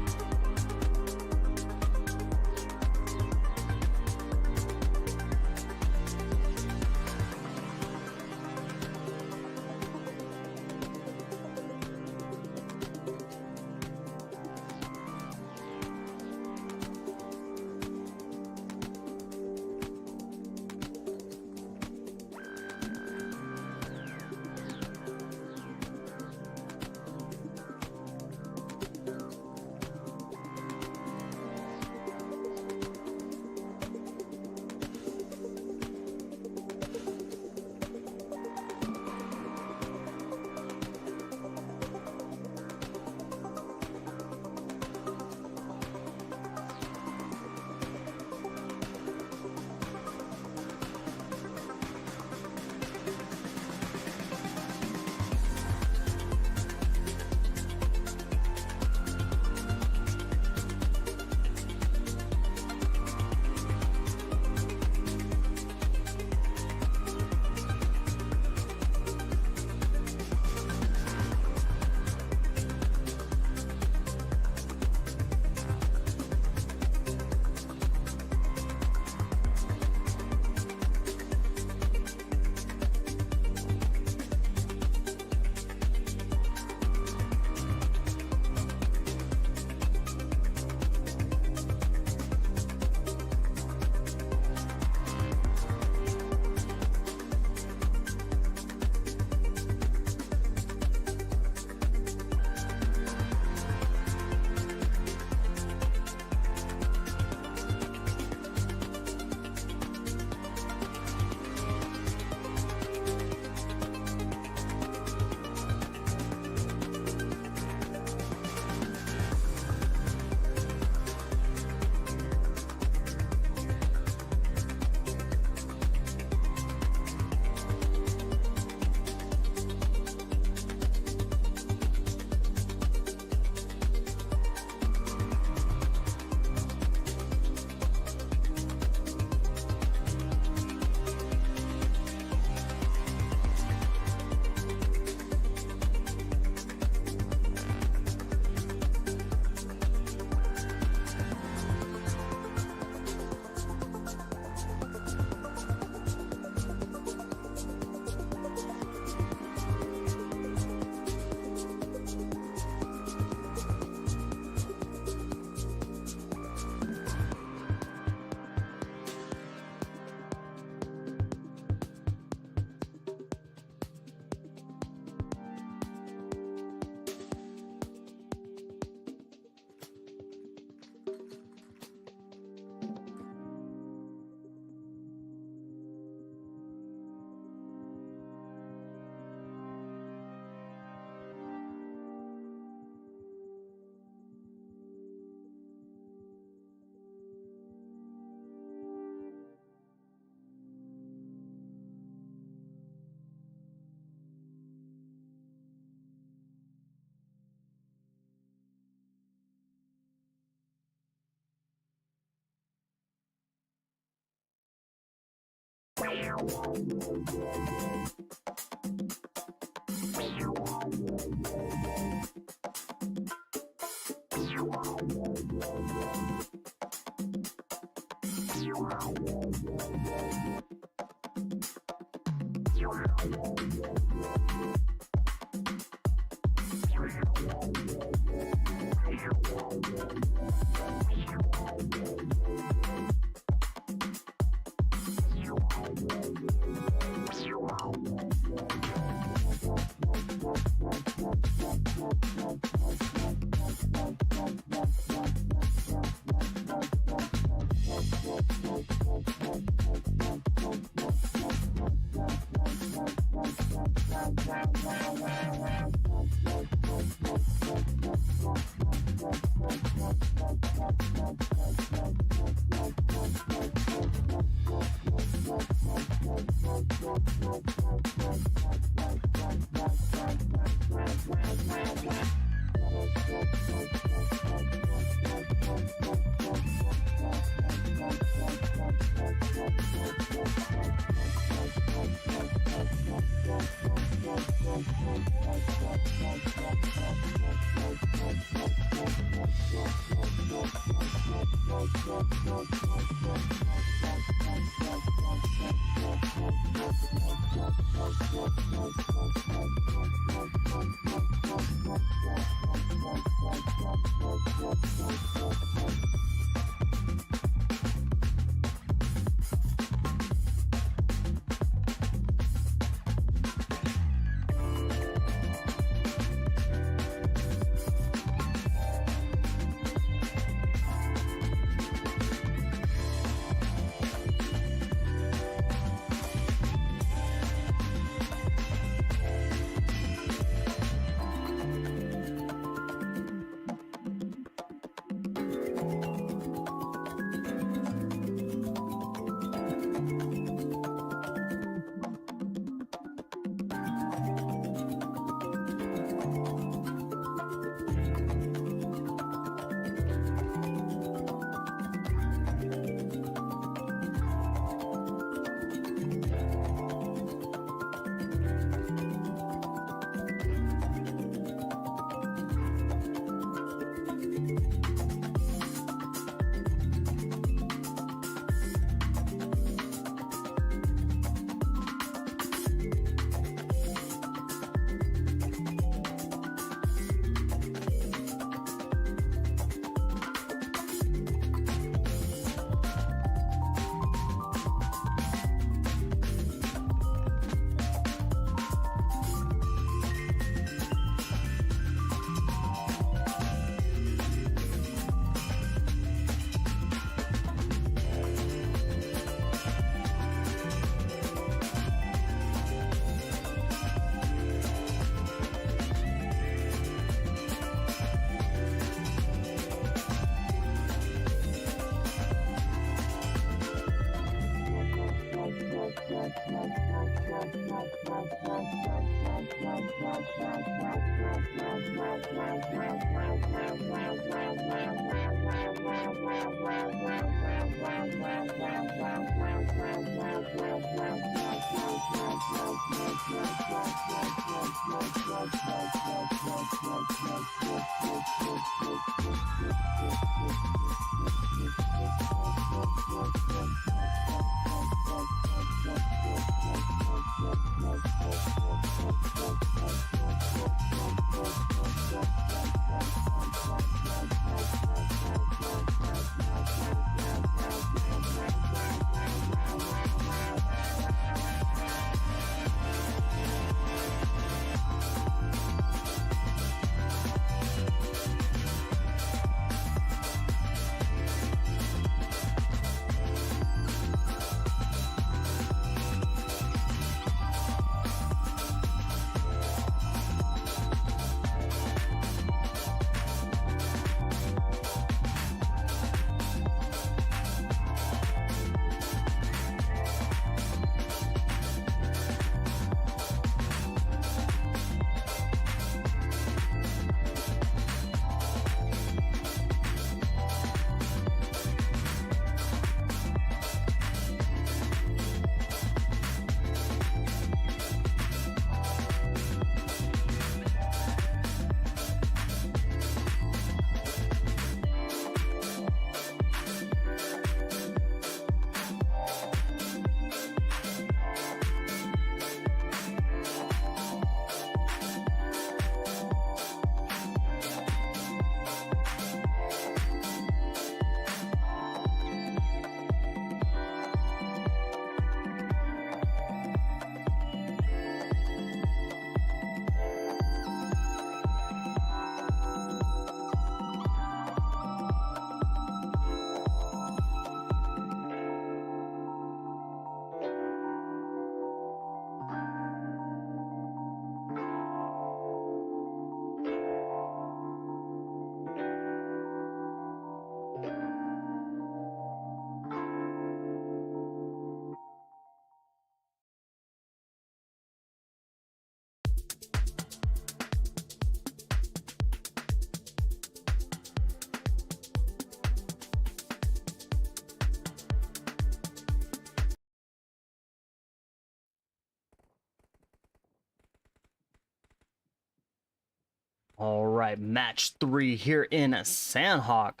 All right, match 3 here in Sandhawk.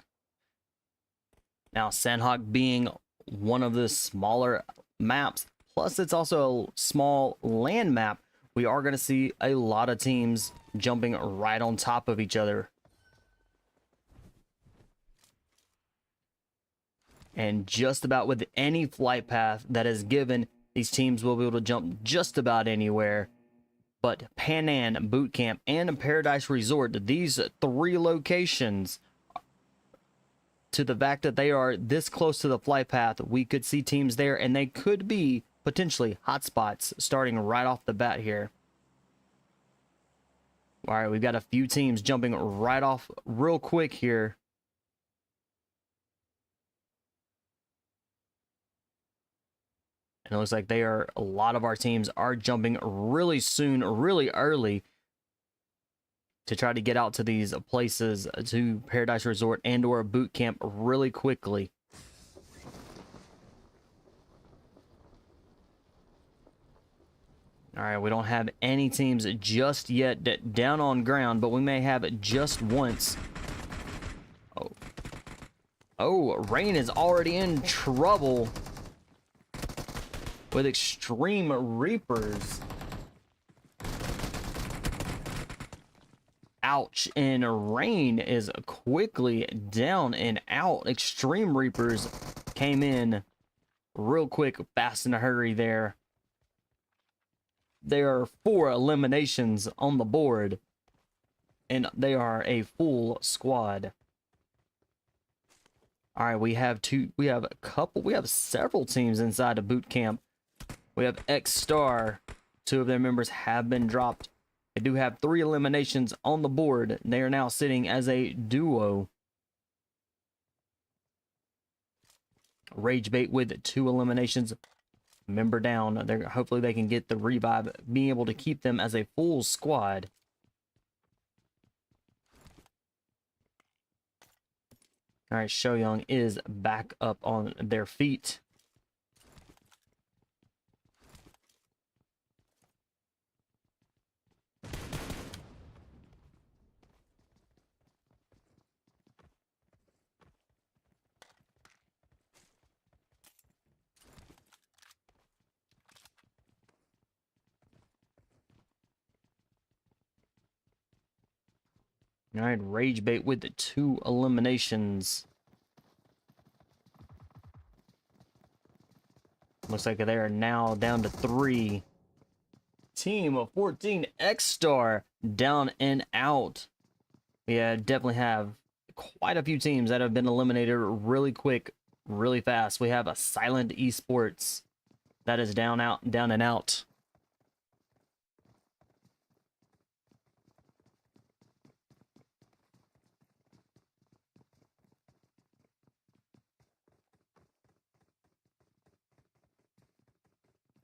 Now, Sandhawk being one of the smaller maps, plus it's also a small land map, we are going to see a lot of teams jumping right on top of each other. And just about with any flight path that is given, these teams will be able to jump just about anywhere. But Panan, Boot Camp, and Paradise Resort, these 3 locations, to the fact that they are this close to the flight path, we could see teams there, and they could be potentially hotspots starting right off the bat here. All right, we've got a few teams jumping right off real quick here. And it looks like a lot of our teams are jumping really soon, really early, to try to get out to these places, to Paradise Resort and or Boot Camp really quickly. All right, we don't have any teams just yet down on ground, but we may have it just once. Oh, Rain is already in trouble with Xtreme Reapers. Ouch, and Rain is quickly down and out. Xtreme Reapers came in real quick, fast in a hurry there. There are 4 eliminations on the board, and they are a full squad. All right, we have several teams inside of Boot Camp. We have Xstar. 2 of their members have been dropped. They do have 3 eliminations on the board. They are now sitting as a duo. Ragebait with 2 eliminations. Member down. Hopefully they can get the revive, being able to keep them as a full squad. All right, Shoyoung is back up on their feet. All right, Ragebait with the 2 eliminations. Looks like they are now down to 3. Team of 14, Xstar, down and out. We definitely have quite a few teams that have been eliminated really quick, really fast. We have a Silent Esports that is down and out.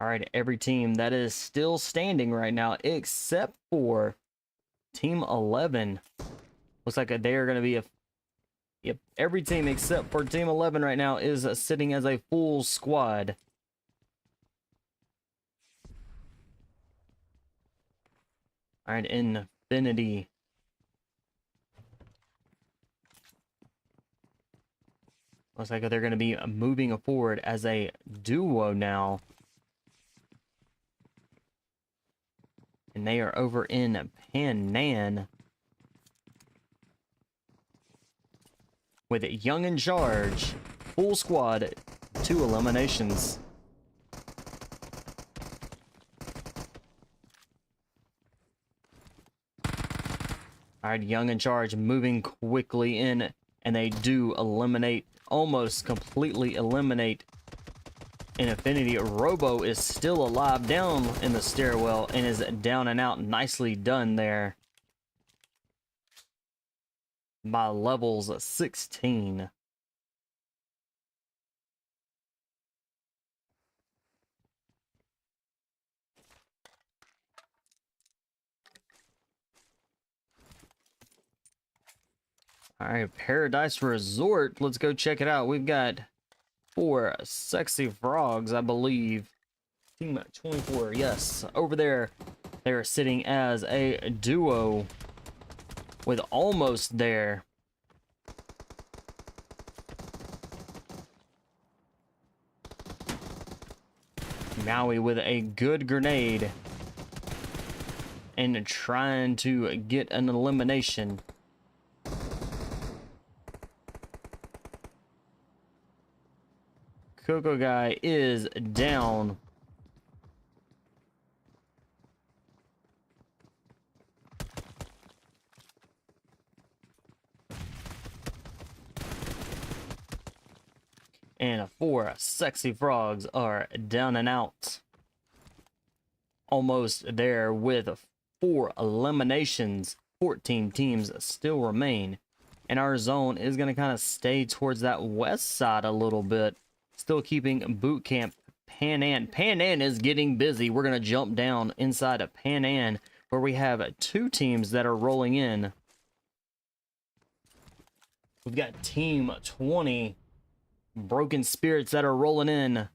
All right, every team that is still standing right now, except for Team 11. Looks like they are going to be yep, every team except for Team 11 right now is sitting as a full squad. All right, Infinity. Looks like they're going to be moving forward as a duo now. And they are over in Panan with Young in charge. Full squad, 2 eliminations. All right, Young in charge moving quickly in, and they do eliminate, almost completely eliminate in Infinity. Robo is still alive down in the stairwell and is down and out. Nicely done there by levels 16. All right, Paradise Resort. Let's go check it out. We've got 4 sexy frogs, I believe. Team 24, yes. Over there, they're sitting as a duo. with almost there. Maui with a good grenade and trying to get an elimination. Coco Guy is down. And 4 sexy frogs are down and out. Almost there with 4 eliminations. 14 teams still remain. And our zone is going to kind of stay towards that west side a little bit. Still keeping boot camp Pan An. Pan An is getting busy. We're going to jump down inside of Pan An, where we have 2 teams that are rolling in. We've got Team 20 Broken Spirits that are rolling in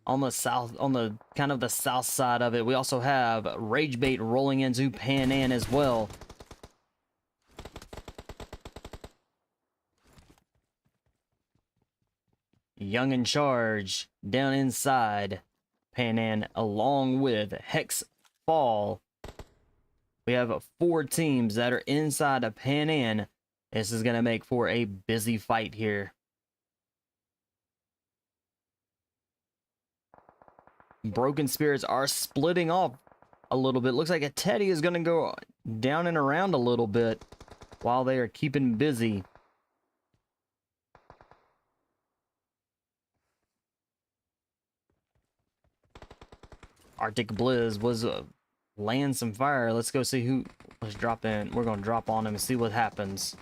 on the south, on the kind of the south side of it. We also have Ragebait rolling into Pan An as well. Young in Charge down inside Pan An along with HEXFALL. We have 4 teams that are inside of Pan An. This is going to make for a busy fight here. Broken Spirits are splitting off a little bit. Looks like a Teddy is going to go down and around a little bit while they are keeping busy. Arctic Blizz was laying some fire. Let's go see who. Let's drop in. We're going to drop on him and see what happens.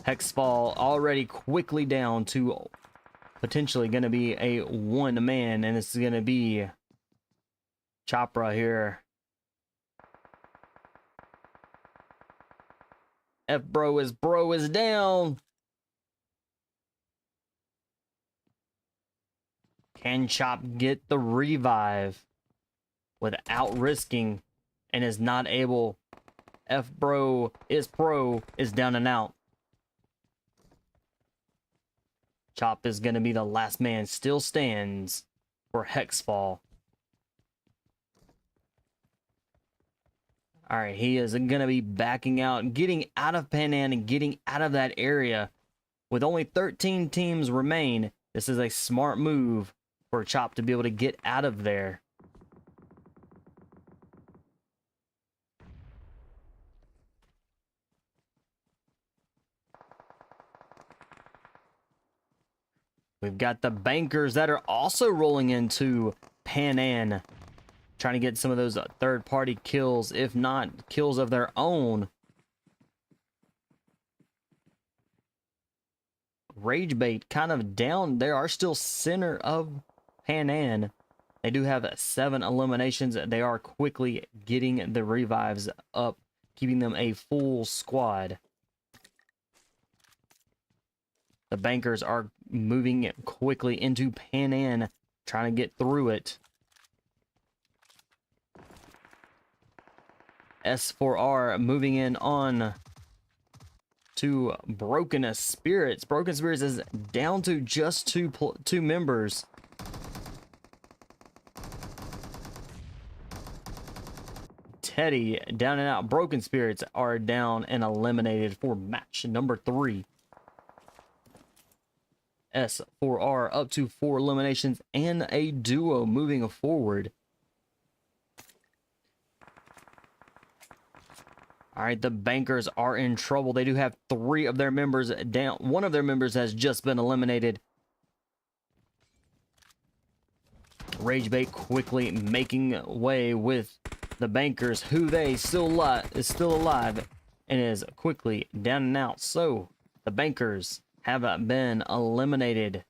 HEXFALL already quickly down to potentially going to be a 1-man, and it's going to be Chopra here. Bro is down. Can Chop get the revive without risking, and is not able? Bro is down and out. Chop is going to be the last man. Still stands for HEXFALL. All right, he is going to be backing out, getting out of Pan An and getting out of that area. With only 13 teams remain, this is a smart move for Chop to be able to get out of there. We've got the Bankers that are also rolling into Pan An, trying to get some of those third-party kills, if not kills of their own. Ragebait kind of down. They are still center of Pan An. They do have 7 eliminations. They are quickly getting the revives up, keeping them a full squad. The Bankers are moving quickly into Pan An, trying to get through it. S4R moving in on to Broken Spirits. Broken Spirits is down to just two members. Teddy down and out. Broken Spirits are down and eliminated for match number 3. S4R up to 4 eliminations and a duo moving forward. All right, the Bankers are in trouble. They do have 3 of their members down. 1 of their members has just been eliminated. Ragebait quickly making way with the Bankers, who they still is still alive and is quickly down and out. So the Bankers have been eliminated.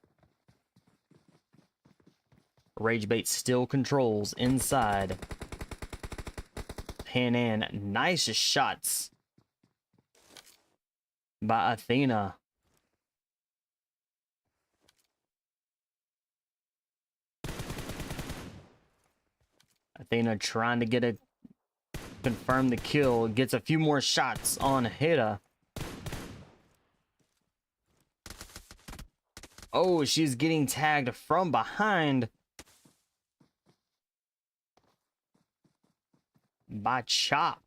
Ragebait still controls inside Pan An. Nice shots by Athena. Athena trying to get a confirm the kill. Gets a few more shots on Heda. Oh, she's getting tagged from behind by Chop.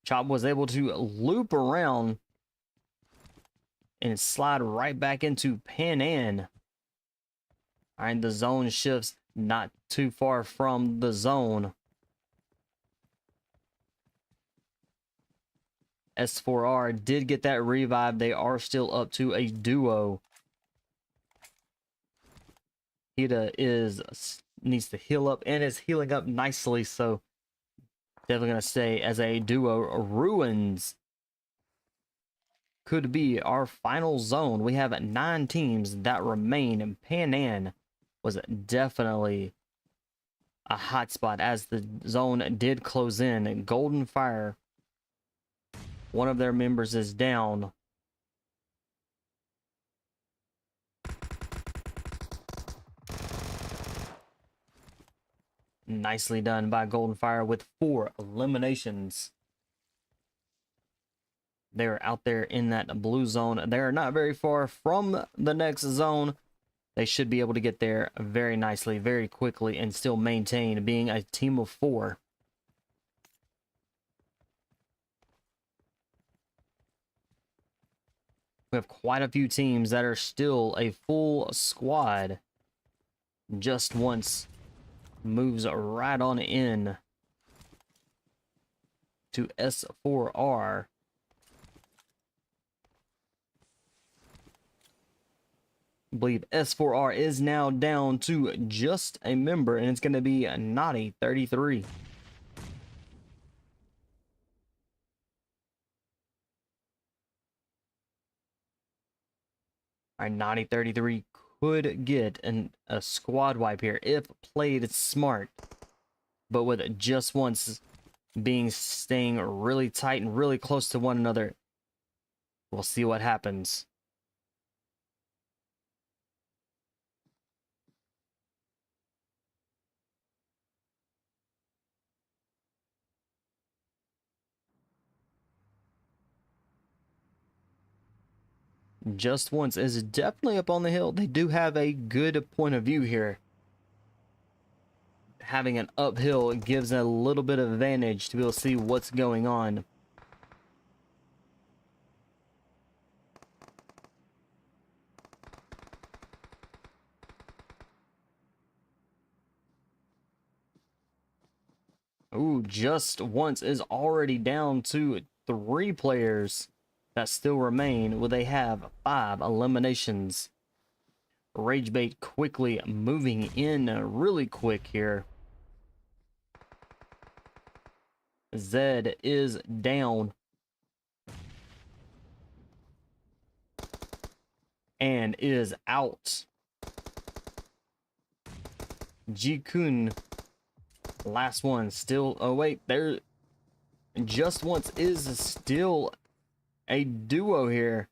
Chop was able to loop around and slide right back into Pan. All right, the zone shifts not too far from the zone. S4R did get that revive. They are still up to a duo. Heda needs to heal up and is healing up nicely, so definitely gonna stay as a duo. Ruins could be our final zone. We have 9 teams that remain, and Pan was definitely a hot spot as the zone did close in. Golden Fire, one of their members is down. Nicely done by Golden Fire with 4 eliminations. They're out there in that blue zone. They're not very far from the next zone. They should be able to get there very nicely, very quickly, and still maintain being a team of 4. We have quite a few teams that are still a full squad. JustOnce moves right on in to S4R. I believe S4R is now down to just a member, and it's going to be Naughty 33. Our Naughty 33 could get a squad wipe here if played smart, but with JustOnce staying really tight and really close to one another, we'll see what happens. JustOnce is definitely up on the hill. They do have a good point of view here. Having an uphill gives a little bit of advantage to be able to see what's going on. Ooh, JustOnce is already down to 3 players that still remain. Well, they have 5 eliminations. Ragebait quickly moving in really quick here. Zed is down. And is out. Ji-kun, last one, still, oh wait, there, JustOnce is still a duo here.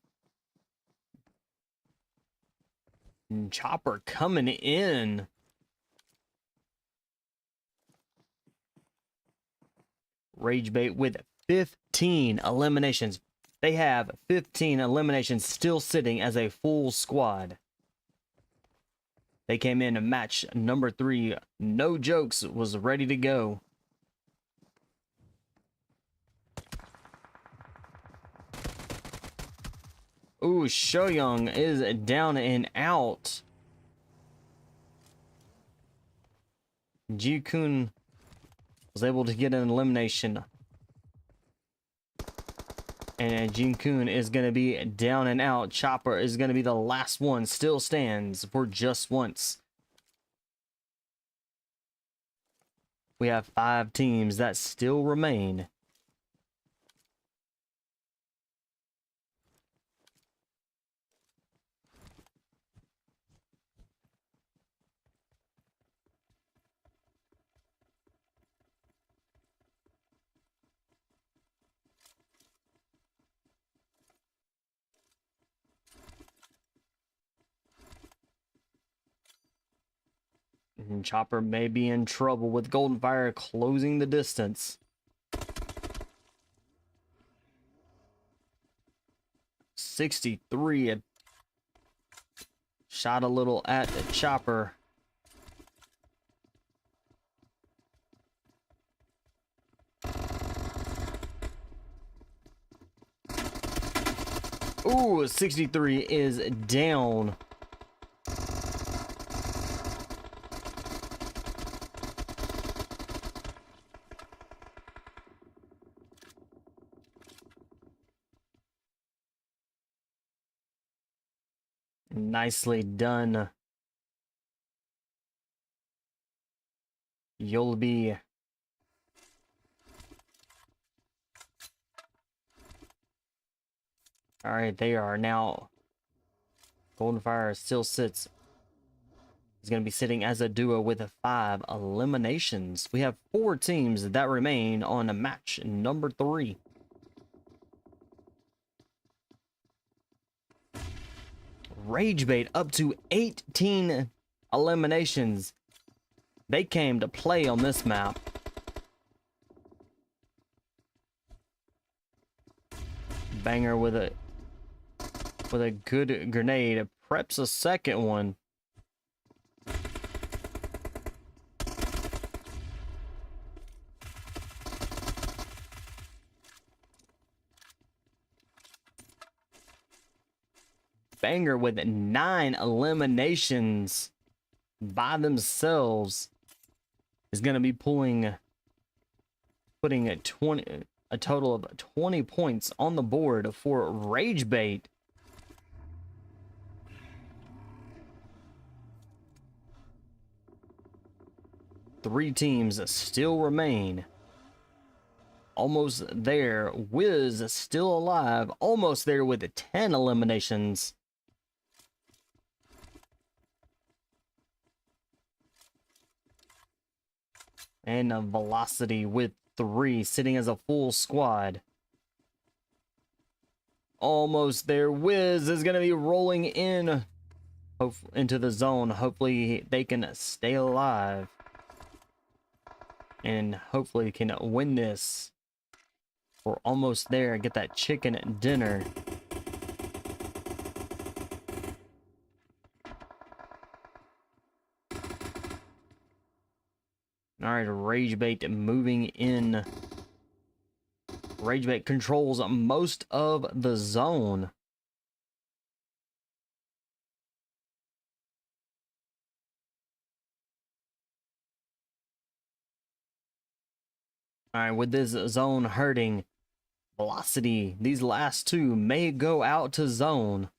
Chopper coming in. Ragebait with 15 eliminations. They have 15 eliminations still sitting as a full squad. They came in and match number 3. No jokes, was ready to go. Ooh, Shoyoung is down and out. Ji-kun was able to get an elimination. And Jin-kun is going to be down and out. Chopper is going to be the last one. Still stands for JustOnce. We have 5 teams that still remain. And Chopper may be in trouble with Golden Fire closing the distance. 63. Shot a little at the Chopper. Ooh, 63 is down. Nicely done. You'll be all right. They are now. Golden Fire still sits. He's going to be sitting as a duo with 5 eliminations. We have 4 teams that remain on match number 3. Ragebait up to 18 eliminations. They came to play on this map. Banger with a good grenade. Preps a second one. Banger with 9 eliminations by themselves is going to be putting a total of 20 points on the board for Ragebait. Three teams still remain. Almost there. Wiz still alive. Almost there with 10 eliminations. And a Velocity with 3, sitting as a full squad. Almost there. Wiz is going to be rolling in into the zone. Hopefully they can stay alive. And hopefully can win this. We're almost there. Get that chicken dinner. All right, Ragebait moving in. Ragebait controls most of the zone. All right, with this zone hurting, Velocity, these last 2 may go out to zone.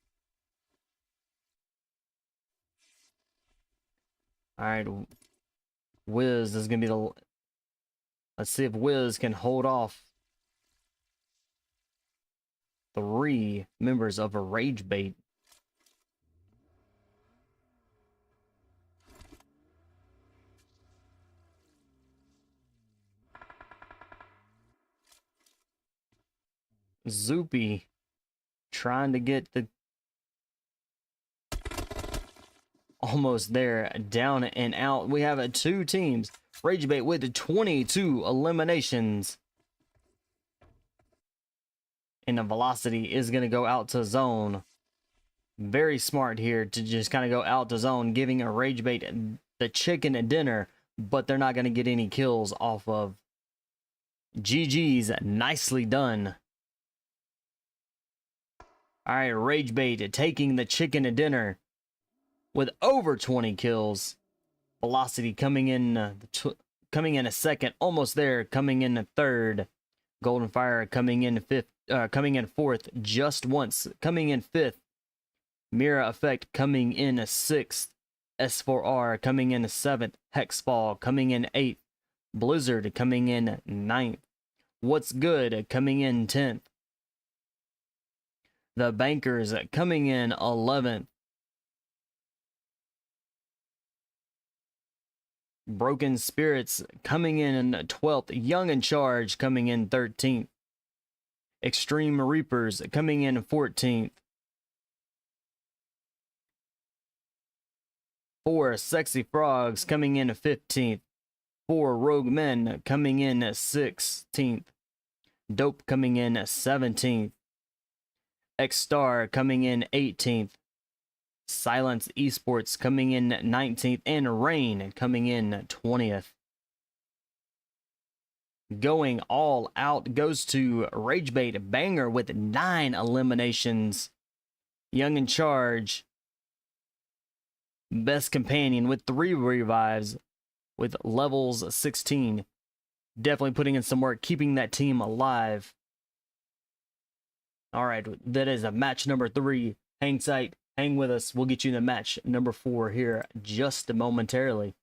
All right, Wiz is going to be the... Let's see if Wiz can hold off 3 members of a Ragebait. Zoopy trying to get the... Almost there, down and out. We have 2 teams. Ragebait with 22 eliminations. And the Velocity is going to go out to zone. Very smart here to just kind of go out to zone, giving a Ragebait the chicken dinner, but they're not going to get any kills off of. GG's, nicely done. All right, Ragebait taking the chicken dinner with over 20 kills. Velocity coming in a second, almost there, coming in a third. Golden Fire coming in 4th. JustOnce coming in 5th. Mira Effect coming in 6th. S4R coming in 7th. HEXFALL coming in 8th. BLIZZARD coming in 9th. What's Good coming in 10th. The Bankers coming in 11th. Broken Spirits coming in 12th. Young in Charge coming in 13th. Xtreme Reapers coming in 14th. 4 Sexy Frogs coming in 15th. 4 Rogue Men coming in 16th. Dope coming in 17th. Xstar coming in 18th. Silents Esports coming in 19th. And Rain coming in 20th. Going all out goes to Ragebait Banger with 9 eliminations. Young in Charge, Best Companion with 3 revives with levels 16. Definitely putting in some work, keeping that team alive. All right, that is a match number 3. Hang tight, hang with us. We'll get you to match number 4 here just momentarily.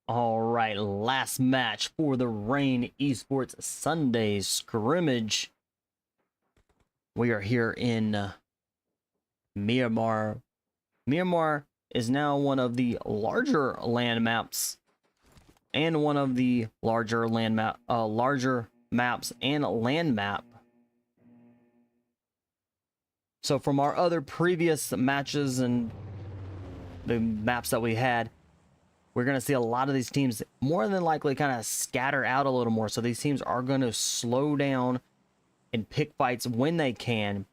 All right, last match for the Rain Esports Sunday scrimmage. We are here in Myanmar. Myanmar is now one of the larger land maps and one of the larger maps and land map. So from our other previous matches and the maps that we had, we're going to see a lot of these teams more than likely kind of scatter out a little more. So these teams are going to slow down and pick fights when they can.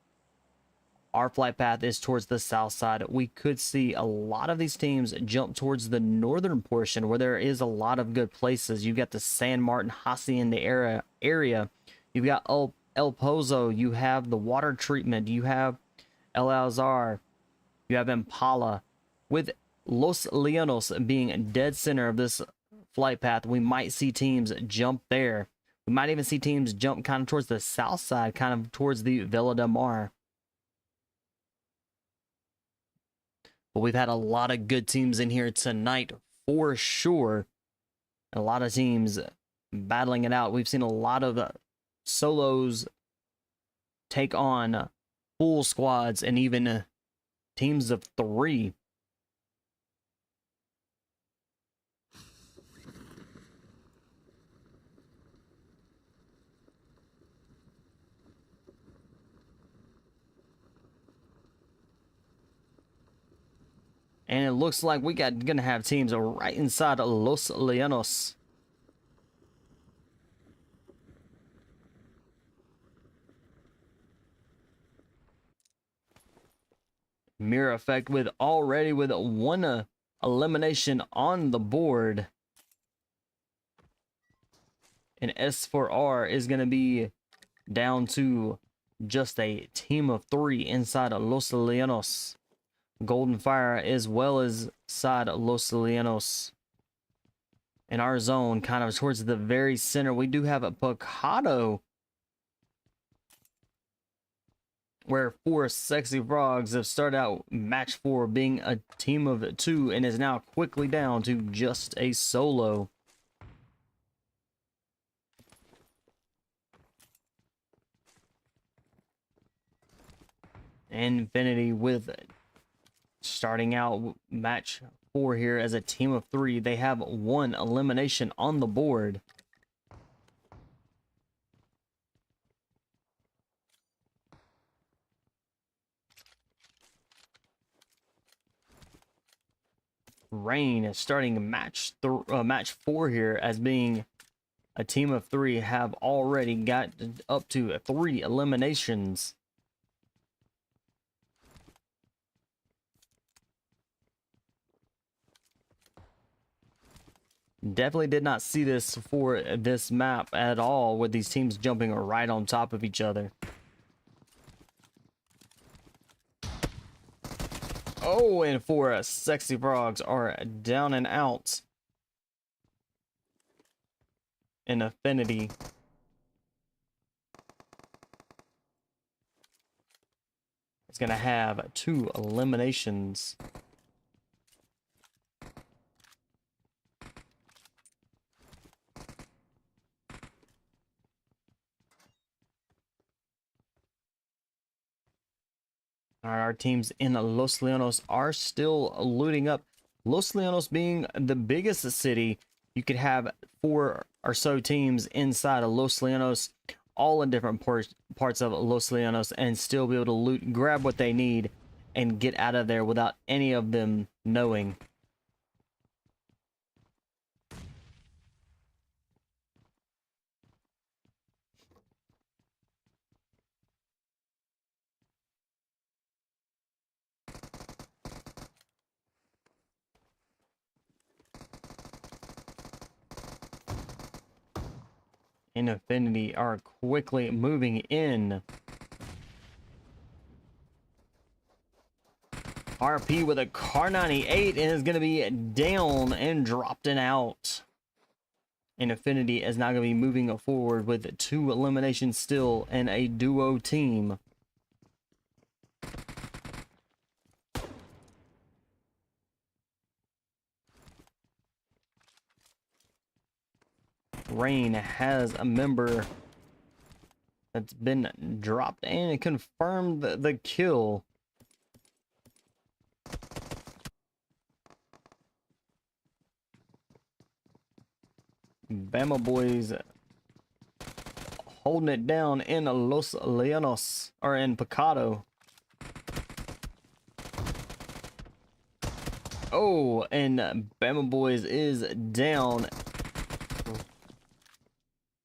Our flight path is towards the south side. We could see a lot of these teams jump towards the northern portion where there is a lot of good places. You've got the San Martin Hacienda area. You've got El Pozo. You have the water treatment. You have El Alzar. You have Impala. With Los Leonos being dead center of this flight path, we might see teams jump there. We might even see teams jump kind of towards the south side, kind of towards the Villa de Mar. But we've had a lot of good teams in here tonight for sure. A lot of teams battling it out. We've seen a lot of solos take on full squads and even teams of 3. And it looks like we gonna have teams right inside Los Leonos. Mirror effect with already with one elimination on the board. And S4R is gonna be down to just a team of 3 inside Los Leonos. Golden Fire as well as side Los Leonos. In our zone, kind of towards the very center, we do have a Picado, where 4 Sexy Frogs have started out match 4 being a team of 2 and is now quickly down to just a solo. Infinity with starting out match 4 here as a team of 3. They have 1 elimination on the board. Rain is starting match 4 here as being a team of 3, have already got up to 3 eliminations. Definitely did not see this for this map at all, with these teams jumping right on top of each other. Oh, and 4 Sexy Frogs are down and out. And Affinity is going to have 2 eliminations. All right, our teams in Los Leonos are still looting up. Los Leonos being the biggest city, you could have 4 or so teams inside of Los Leonos, all in different parts of Los Leonos, and still be able to loot, grab what they need, and get out of there without any of them knowing. And Affinity are quickly moving in. RP with a Car 98 and is going to be down and dropped and out. And Affinity is now going to be moving forward with 2 eliminations still and a duo team. Rain has a member that's been dropped and confirmed the kill. Bama boys holding it down in Los Leonos, or in Picado. Oh, and Bama boys is down.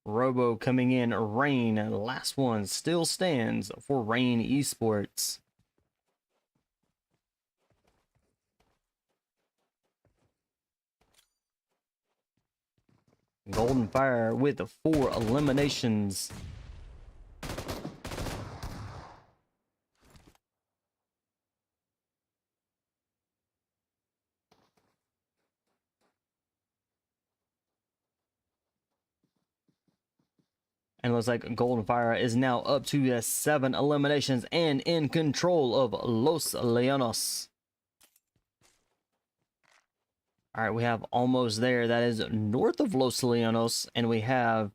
Robo coming in. Rain, last one, still stands for Rain Esports. Golden Fire with 4 eliminations. And it looks like Golden Fire is now up to 7 eliminations and in control of Los Leonos. All right, we have almost there. That is north of Los Leonos, and we have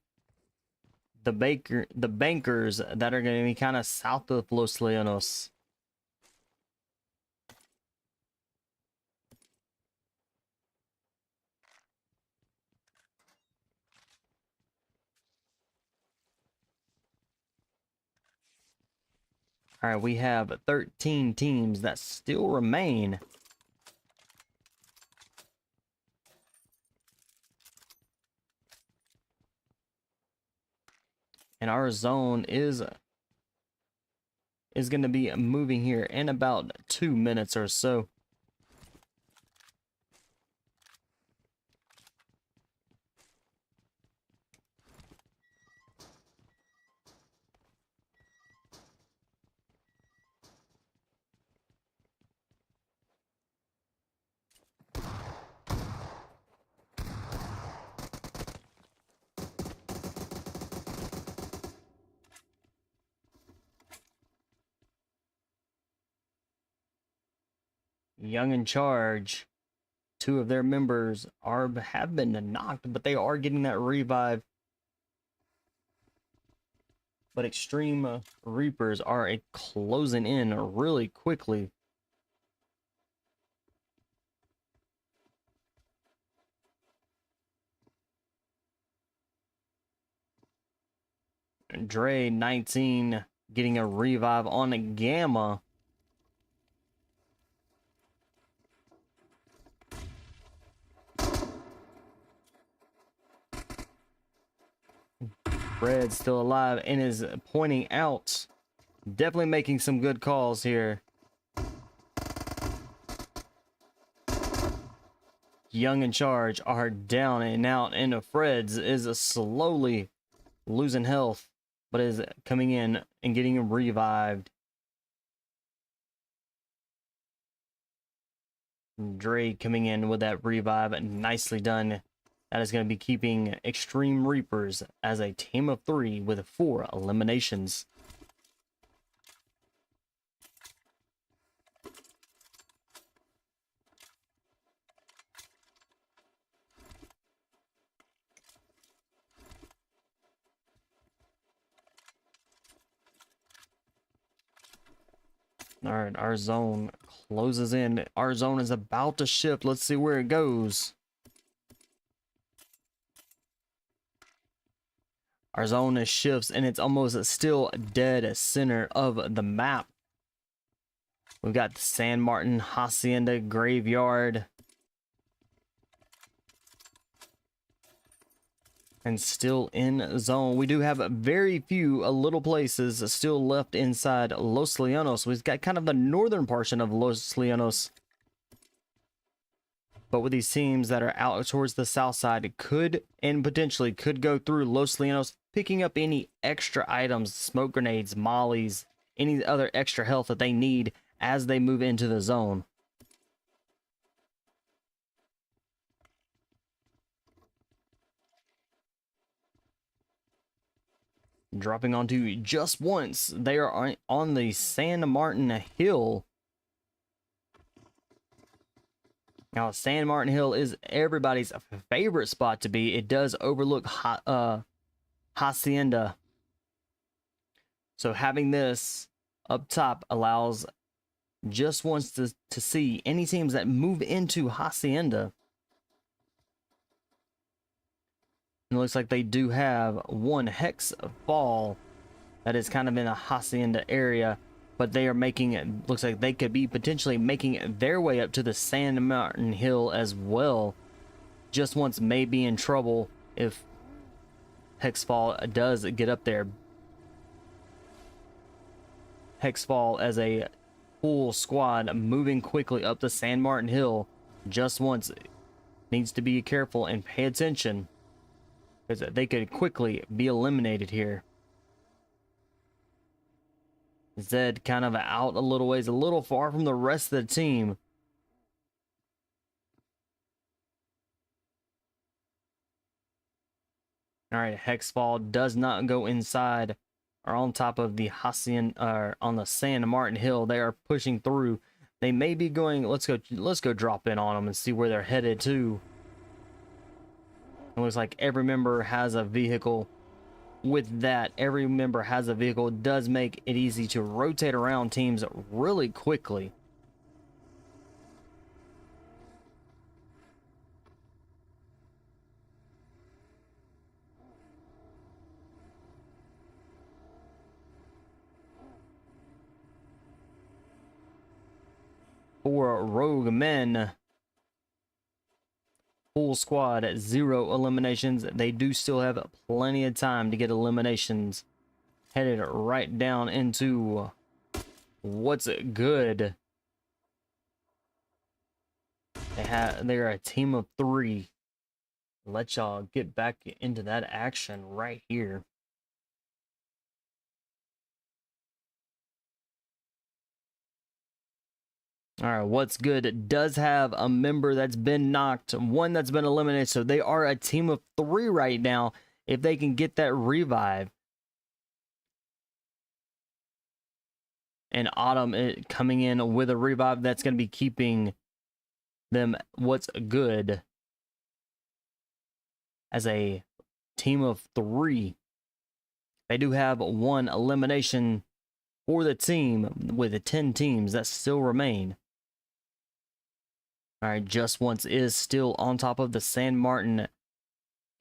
the bankers that are going to be kind of south of Los Leonos. All right, we have 13 teams that still remain. And our zone is going to be moving here in about 2 minutes or so. Young in charge. 2 of their members have been knocked, but they are getting that revive. But Xtreme Reapers are closing in really quickly. Dre 19 getting a revive on a Gamma. Fred's still alive and is pointing out. Definitely making some good calls here. Young in charge are down and out, and Freds is slowly losing health, but is coming in and getting revived. Dre coming in with that revive, nicely done. That is going to be keeping Xtreme Reapers as a team of 3 with 4 eliminations. All right, our zone closes in. Our zone is about to shift. Let's see where it goes. Our zone is shifts, and it's almost still dead center of the map. We've got the San Martin Hacienda Graveyard. And still in zone. We do have very few little places still left inside Los Leonos. We've got kind of the northern portion of Los Leonos. But with these teams that are out towards the south side, it could and potentially could go through Los Leonos, picking up any extra items, smoke grenades, mollies, any other extra health that they need as they move into the zone. Dropping onto JustOnce. They are on the San Martin Hill. Now, San Martin Hill is everybody's favorite spot to be. It does overlook Hacienda. So having this up top allows JustOnce to see any teams that move into Hacienda. And it looks like they do have one HEXFALL that is kind of in a Hacienda area, but they are making it, looks like they could be potentially making their way up to the San Martin Hill as well. JustOnce may be in trouble if HEXFALL does get up there. HEXFALL as a full squad moving quickly up the San Martin Hill. JustOnce needs to be careful and pay attention, because they could quickly be eliminated here. Zed kind of out a little ways, a little far from the rest of the team. All right, HEXFALL does not go inside or on top of the Hacienda, or on the San Martin Hill. They are pushing through. They may be going, let's go drop in on them and see where they're headed to. It looks like every member has a vehicle. With that, every member has a vehicle. It does make it easy to rotate around teams really quickly. For Rogue Men, full squad at 0 eliminations. They do still have plenty of time to get eliminations. Headed right down into what's good. They're a team of 3. Let y'all get back into that action right here. All right, what's good? It does have a member that's been knocked, one that's been eliminated, so they are a team of 3 right now. If they can get that revive. And Autumn coming in with a revive, that's going to be keeping them what's good as a team of 3. They do have 1 elimination for the team with the 10 teams that still remain. All right, JustOnce is still on top of the San Martin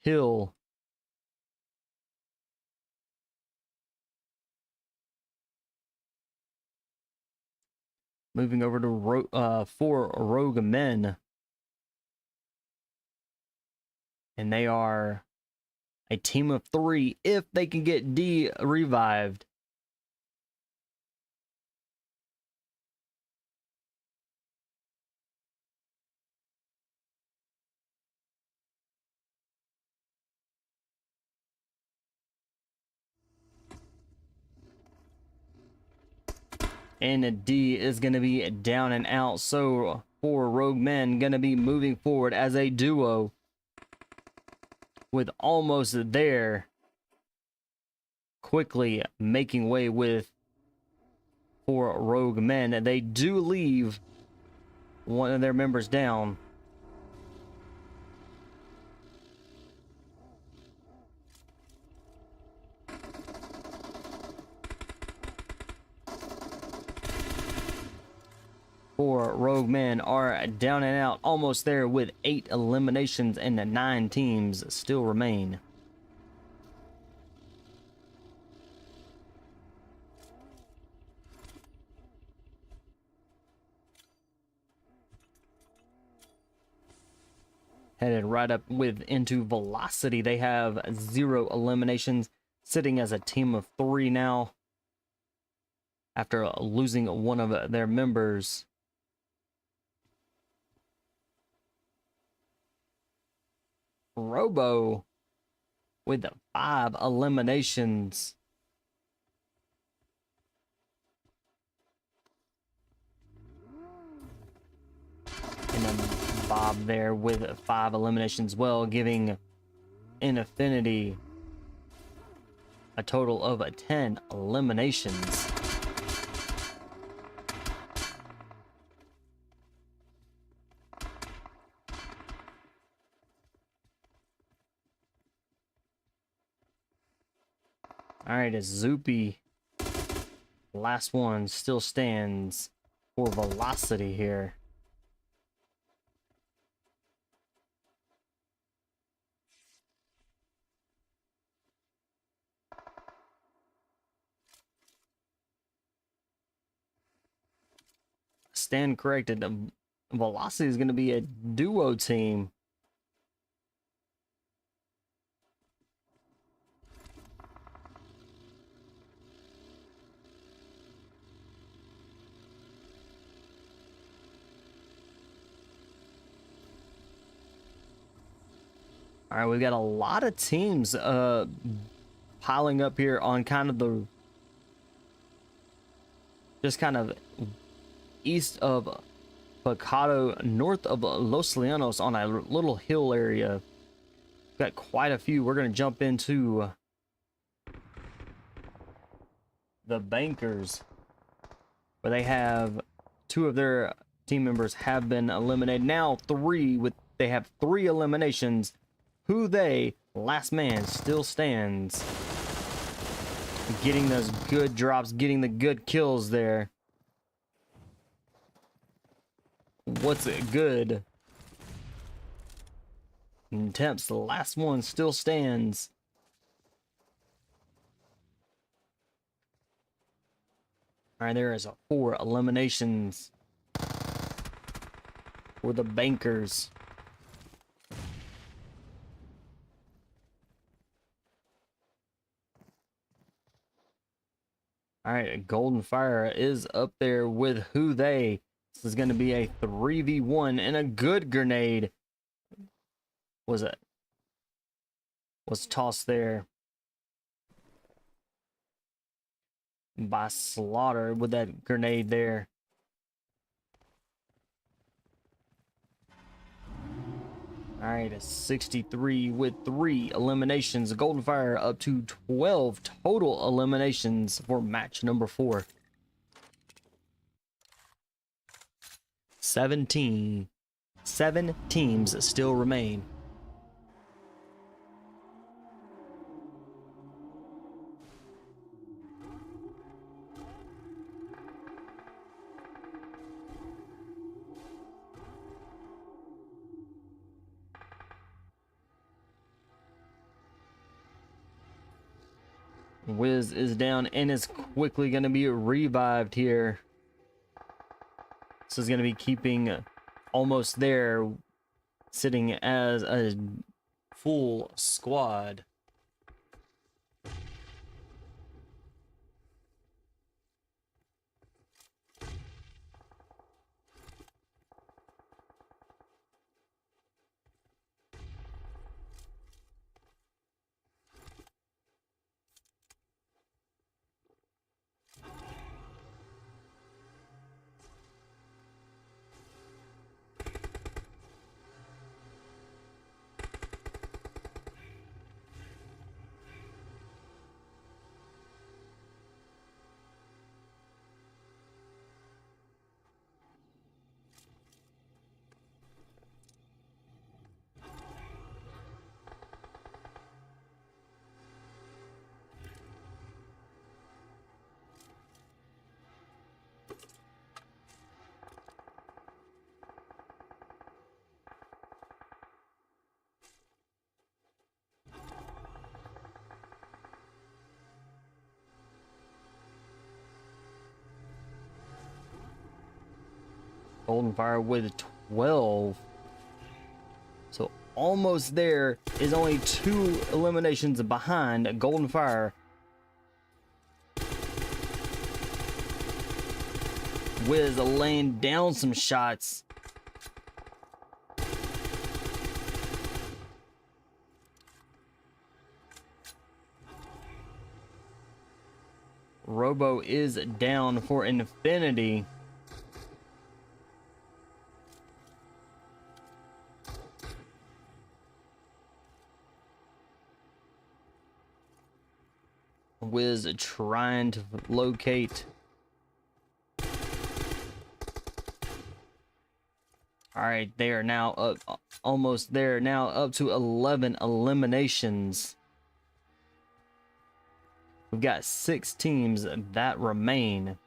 Hill. Moving over to for Rogue Men. And they are a team of 3 if they can get D revived. And a D is going to be down and out. So for Rogue Men, going to be moving forward as a duo with almost there. Quickly making way with for Rogue Men. They do leave one of their members down. For Rogue Men are down and out, almost there with 8 eliminations, and the 9 teams still remain. Headed right up into Velocity. They have 0 eliminations, sitting as a team of 3 now after losing one of their members. Robo with 5 eliminations. And then Bob there with 5 eliminations, well, giving Infinity a total of 10 eliminations. All right, it's Zoopy. Last one still stands for velocity here. Stand corrected. Velocity is going to be a duo team. All right, we've got a lot of teams piling up here on kind of the just kind of east of Picado, north of Los Llanos on a little hill area. Got quite a few. We're going to jump into the Bankers, where they have two of their team members have been eliminated. Now they have 3 eliminations. Who they, last man still stands. Getting those good drops, getting the good kills there. What's it good? And Temps, the last one still stands. All right, there is 4 eliminations for the Bankers. All right, Golden Fire is up there with Who They. This is going to be a 3v1, and a good grenade was tossed there by Slaughter with that grenade there. All right, a 63 with 3 eliminations. Golden Fire up to 12 total eliminations for match number 4. 7 teams still remain. Wiz is down and is quickly going to be revived here. This is going to be keeping almost there, sitting as a full squad. Golden Fire with 12. So almost there, is only 2 eliminations behind Golden Fire. Wiz laying down some shots. Robo is down for infinity. Wiz trying to locate. All right, they are now up, almost there, now up to 11 eliminations. We've got 6 teams that remain.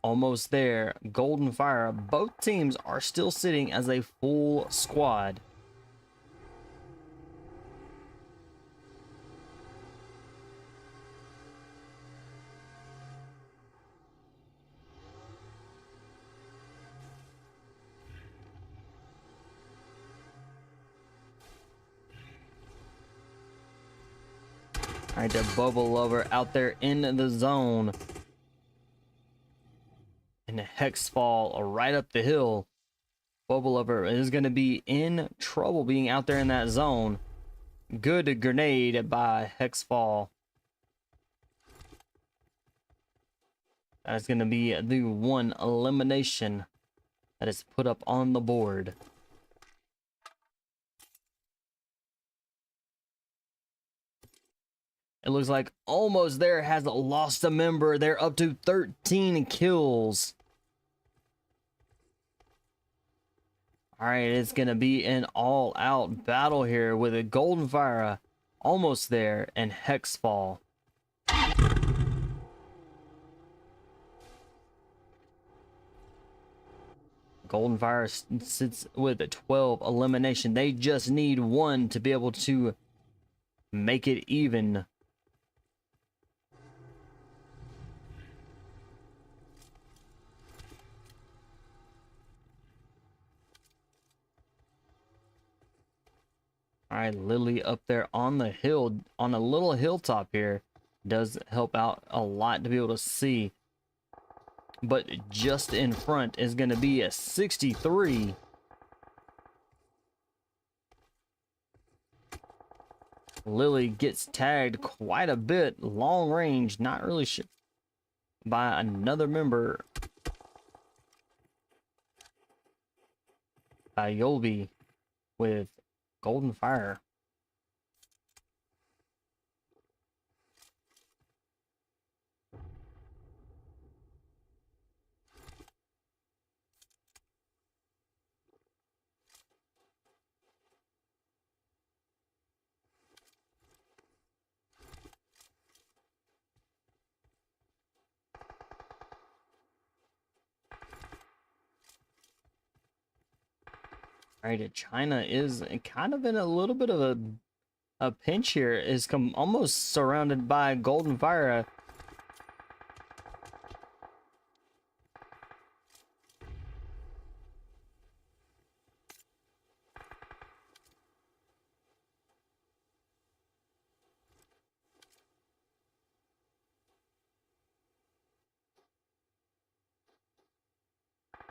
Almost there. Golden Fire. Both teams are still sitting as a full squad. All right, the Bubble Lover out there in the zone. And the HEXFALL right up the hill. Bubble Lover is going to be in trouble being out there in that zone. Good grenade by HEXFALL. That's going to be the one elimination that is put up on the board. It looks like Almost There has lost a member. They're up to 13 kills. All right, it's going to be an all-out battle here with a Golden Fire, Almost There, and HEXFALL. Golden Fire sits with a 12 elimination. They just need one to be able to make it even. All right, Lily up there on the hill, on a little hilltop here, does help out a lot to be able to see. But just in front is going to be a 63. Lily gets tagged quite a bit, long range, not really sure, by another member. By Yolby with Golden Fire. All right, China is kind of in a little bit of a pinch here. Is almost surrounded by Golden Fire.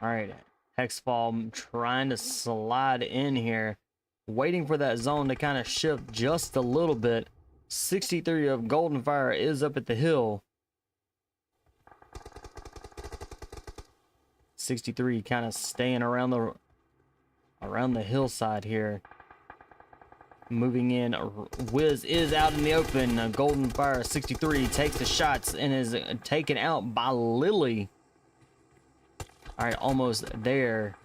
All right, HEXFALL trying to slide in here, waiting for that zone to kind of shift just a little bit. 63 of Golden Fire is up at the hill. 63 kind of staying around the hillside here. Moving in, Wiz is out in the open. Golden Fire 63 takes the shots and is taken out by Lily. All right, Almost There.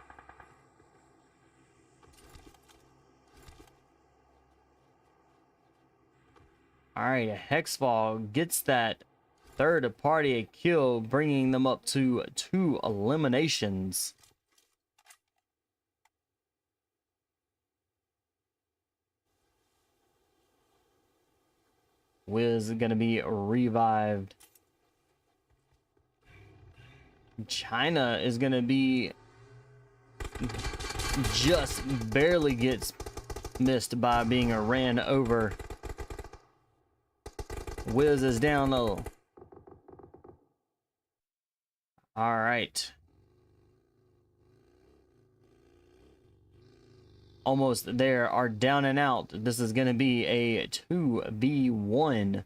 All right, HEXFALL gets that third party kill, bringing them up to 2 eliminations. Wiz is going to be revived. China is going to be just barely gets missed by being ran over. Wiz is down low. All right. Almost There are down and out. This is going to be a 2v1.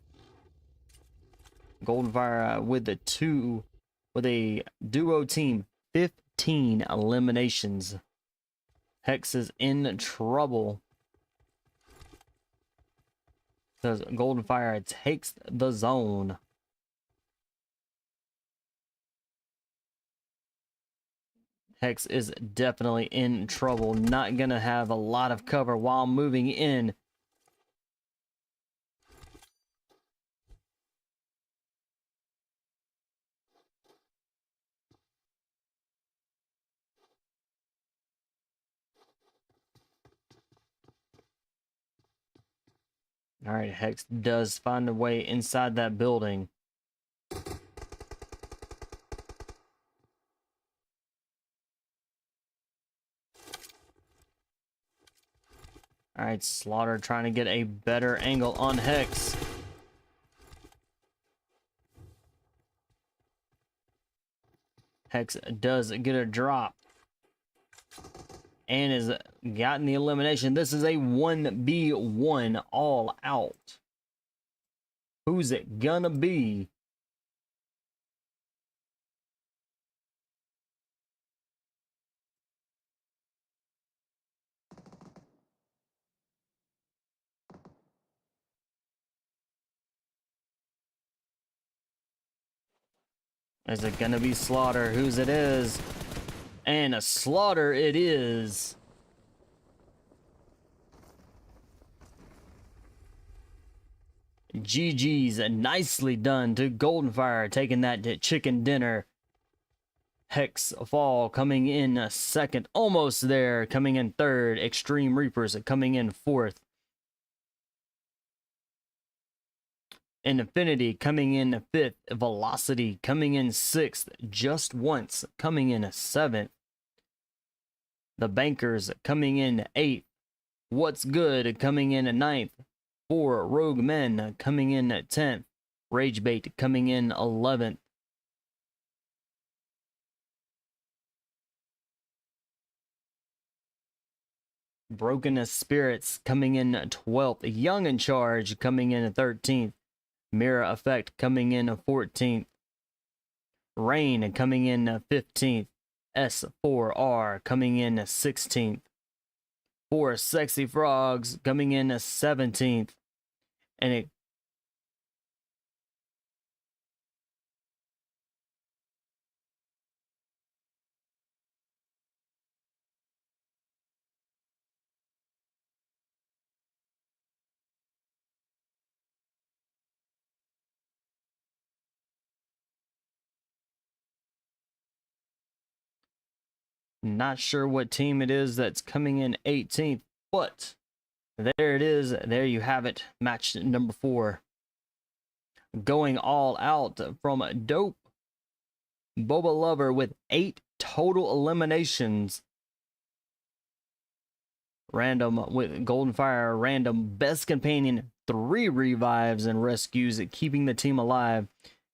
Golden Fire with a duo team, 15 eliminations. Hex is in trouble because Golden Fire takes the zone. Hex is definitely in trouble. Not gonna have a lot of cover while moving in. All right, Hex does find a way inside that building. All right, Slaughter trying to get a better angle on Hex. Hex does get a drop and has gotten the elimination. This is a 1v1 all out. Who's it gonna be? Is it gonna be Slaughter? Whose it is? And a Slaughter it is. GG's, nicely done to Golden Fire, taking that chicken dinner. HEXFALL coming in second, almost there, coming in third. Xtreme Reapers coming in fourth. Infinity coming in fifth. Velocity coming in sixth. JustOnce coming in seventh. The Bankers coming in eighth. What's Good coming in ninth. 4 Rogue Men coming in 10th. Ragebait coming in 11th. Broken Spirits coming in 12th. Young in Charge coming in 13th. Mirror Effect coming in 14th. Rain coming in 15th. S4R coming in 16th. 4 Sexy Frogs coming in 17th. And it not sure what team it is that's coming in 18th, but there it is. There you have it. Match number 4. Going all out from Dope Boba Lover with 8 total eliminations. Random with Golden Fire, Random Best Companion, 3 revives and rescues, keeping the team alive.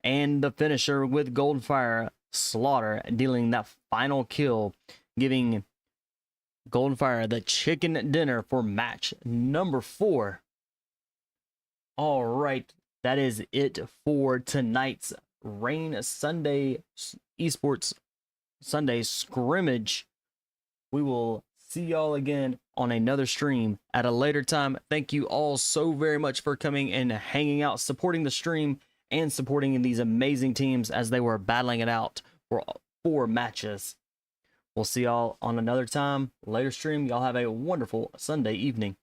And the finisher with Golden Fire, Slaughter, dealing that final kill, giving Golden Fire the chicken dinner for match number 4. All right, that is it for tonight's Rain Sunday Esports Sunday Scrimmage. We will see y'all again on another stream at a later time. Thank you all so very much for coming and hanging out, supporting the stream, and supporting these amazing teams as they were battling it out for 4 matches. We'll see y'all on another time, later stream. Y'all have a wonderful Sunday evening.